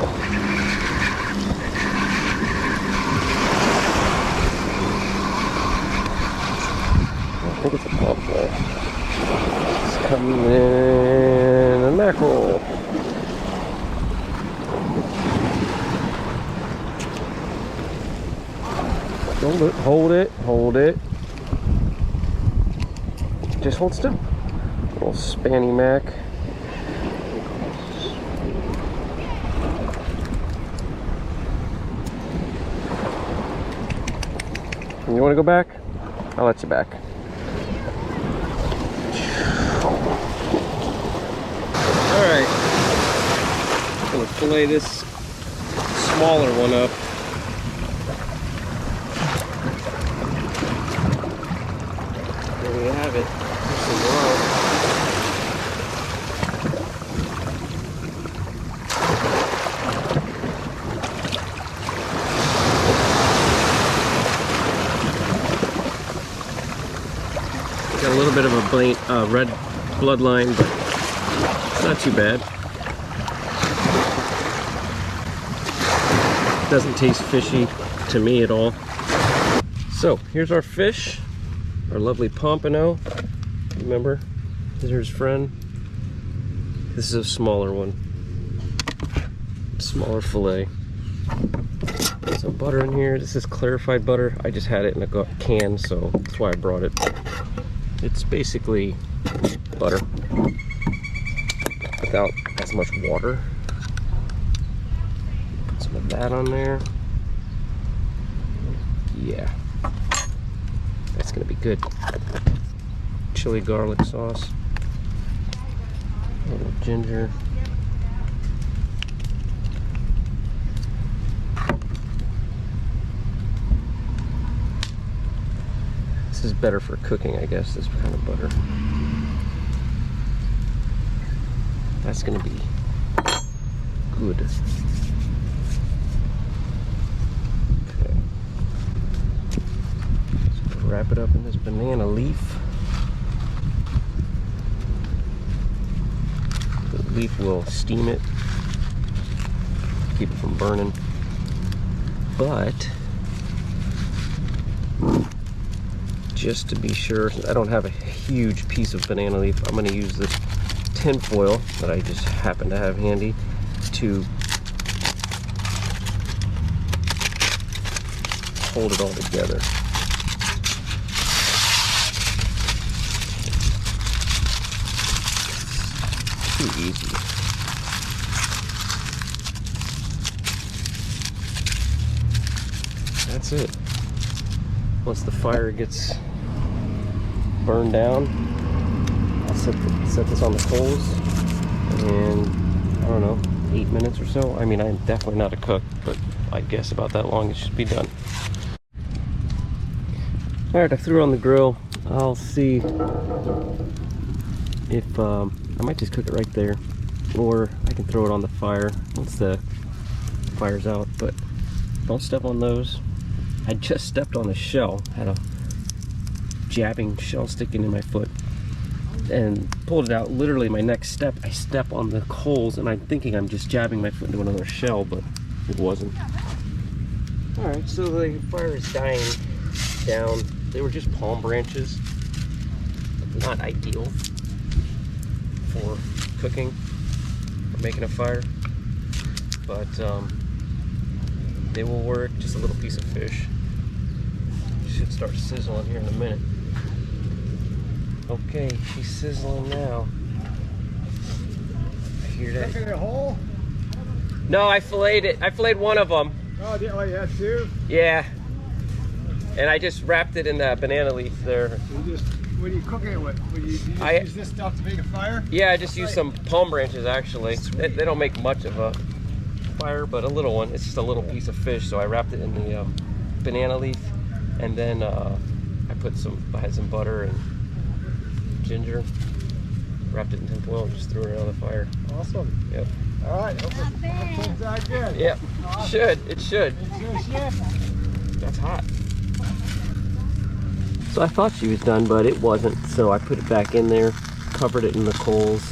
I think it's a pompano. It's coming in a mackerel. Hold it. Just hold still. Little Spanny Mac. You want to go back? I'll let you back. Alright. I'm going to fillet this smaller one up. There we have it. There's some raw. Got a little bit of a red bloodline, but it's not too bad. Doesn't taste fishy to me at all. So here's our fish, our lovely pompano. Remember, here's his friend. This is a smaller one, smaller fillet. Some butter in here. This is clarified butter. I just had it in a can, so that's why I brought it. It's basically butter without as much water. Put some of that on there. Yeah, that's gonna be good. Chili garlic sauce, a little ginger. This is better for cooking, I guess, this kind of butter. That's gonna be good. Okay. So wrap it up in this banana leaf. The leaf will steam it, keep it from burning. But just to be sure, I don't have a huge piece of banana leaf. I'm going to use this tin foil that I just happen to have handy to hold it all together. Too easy. That's it. Once the fire gets burned down, I'll set this on the coals, and I don't know, 8 minutes or so. I mean, I'm definitely not a cook, but I guess about that long it should be done. Alright, I threw it on the grill. I'll see if I might just cook it right there, or I can throw it on the fire once the fire's out, but don't step on those. I just stepped on a shell, had a jabbing shell sticking in my foot, and pulled it out. Literally my next step, I step on the coals, and I'm thinking I'm just jabbing my foot into another shell, but it wasn't. Alright, so the fire is dying down. They were just palm branches. Not ideal for cooking or making a fire, but they will work. Just a little piece of fish. Should start sizzling here in a minute. Okay, she's sizzling now. I hear that. Cooking it whole? No, I filleted it. I filleted one of them. Oh, you had two? Yeah. And I just wrapped it in that banana leaf there. What are you cooking it with? You just use this stuff to make a fire? Yeah, I just used some palm branches actually. They don't make much of a fire, but a little one. It's just a little piece of fish, so I wrapped it in the banana leaf, and then I had some butter and ginger, wrapped it in tin foil, and just threw it on the fire. Awesome. Yep. All right, hope it turns out good. Yep. Awesome. It should. It should. That's hot. So I thought she was done, but it wasn't. So I put it back in there, covered it in the coals,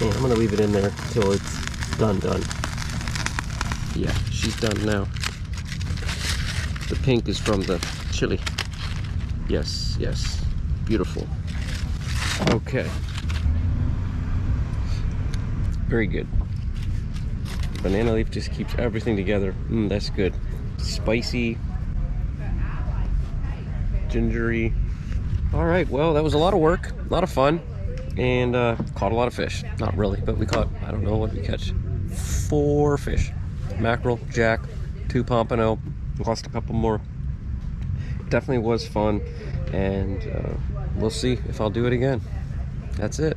and I'm gonna leave it in there until it's done. Yeah, she's done now. The pink is from the chili. Yes, beautiful. Okay. Very good. Banana leaf just keeps everything together. That's good. Spicy. Gingery. All right, well, that was a lot of work, a lot of fun, and caught a lot of fish. Not really, but we caught, I don't know what we catch. 4 fish. Mackerel, jack, 2 pompano, lost a couple more. definitely was fun, and we'll see if I'll do it again. That's it.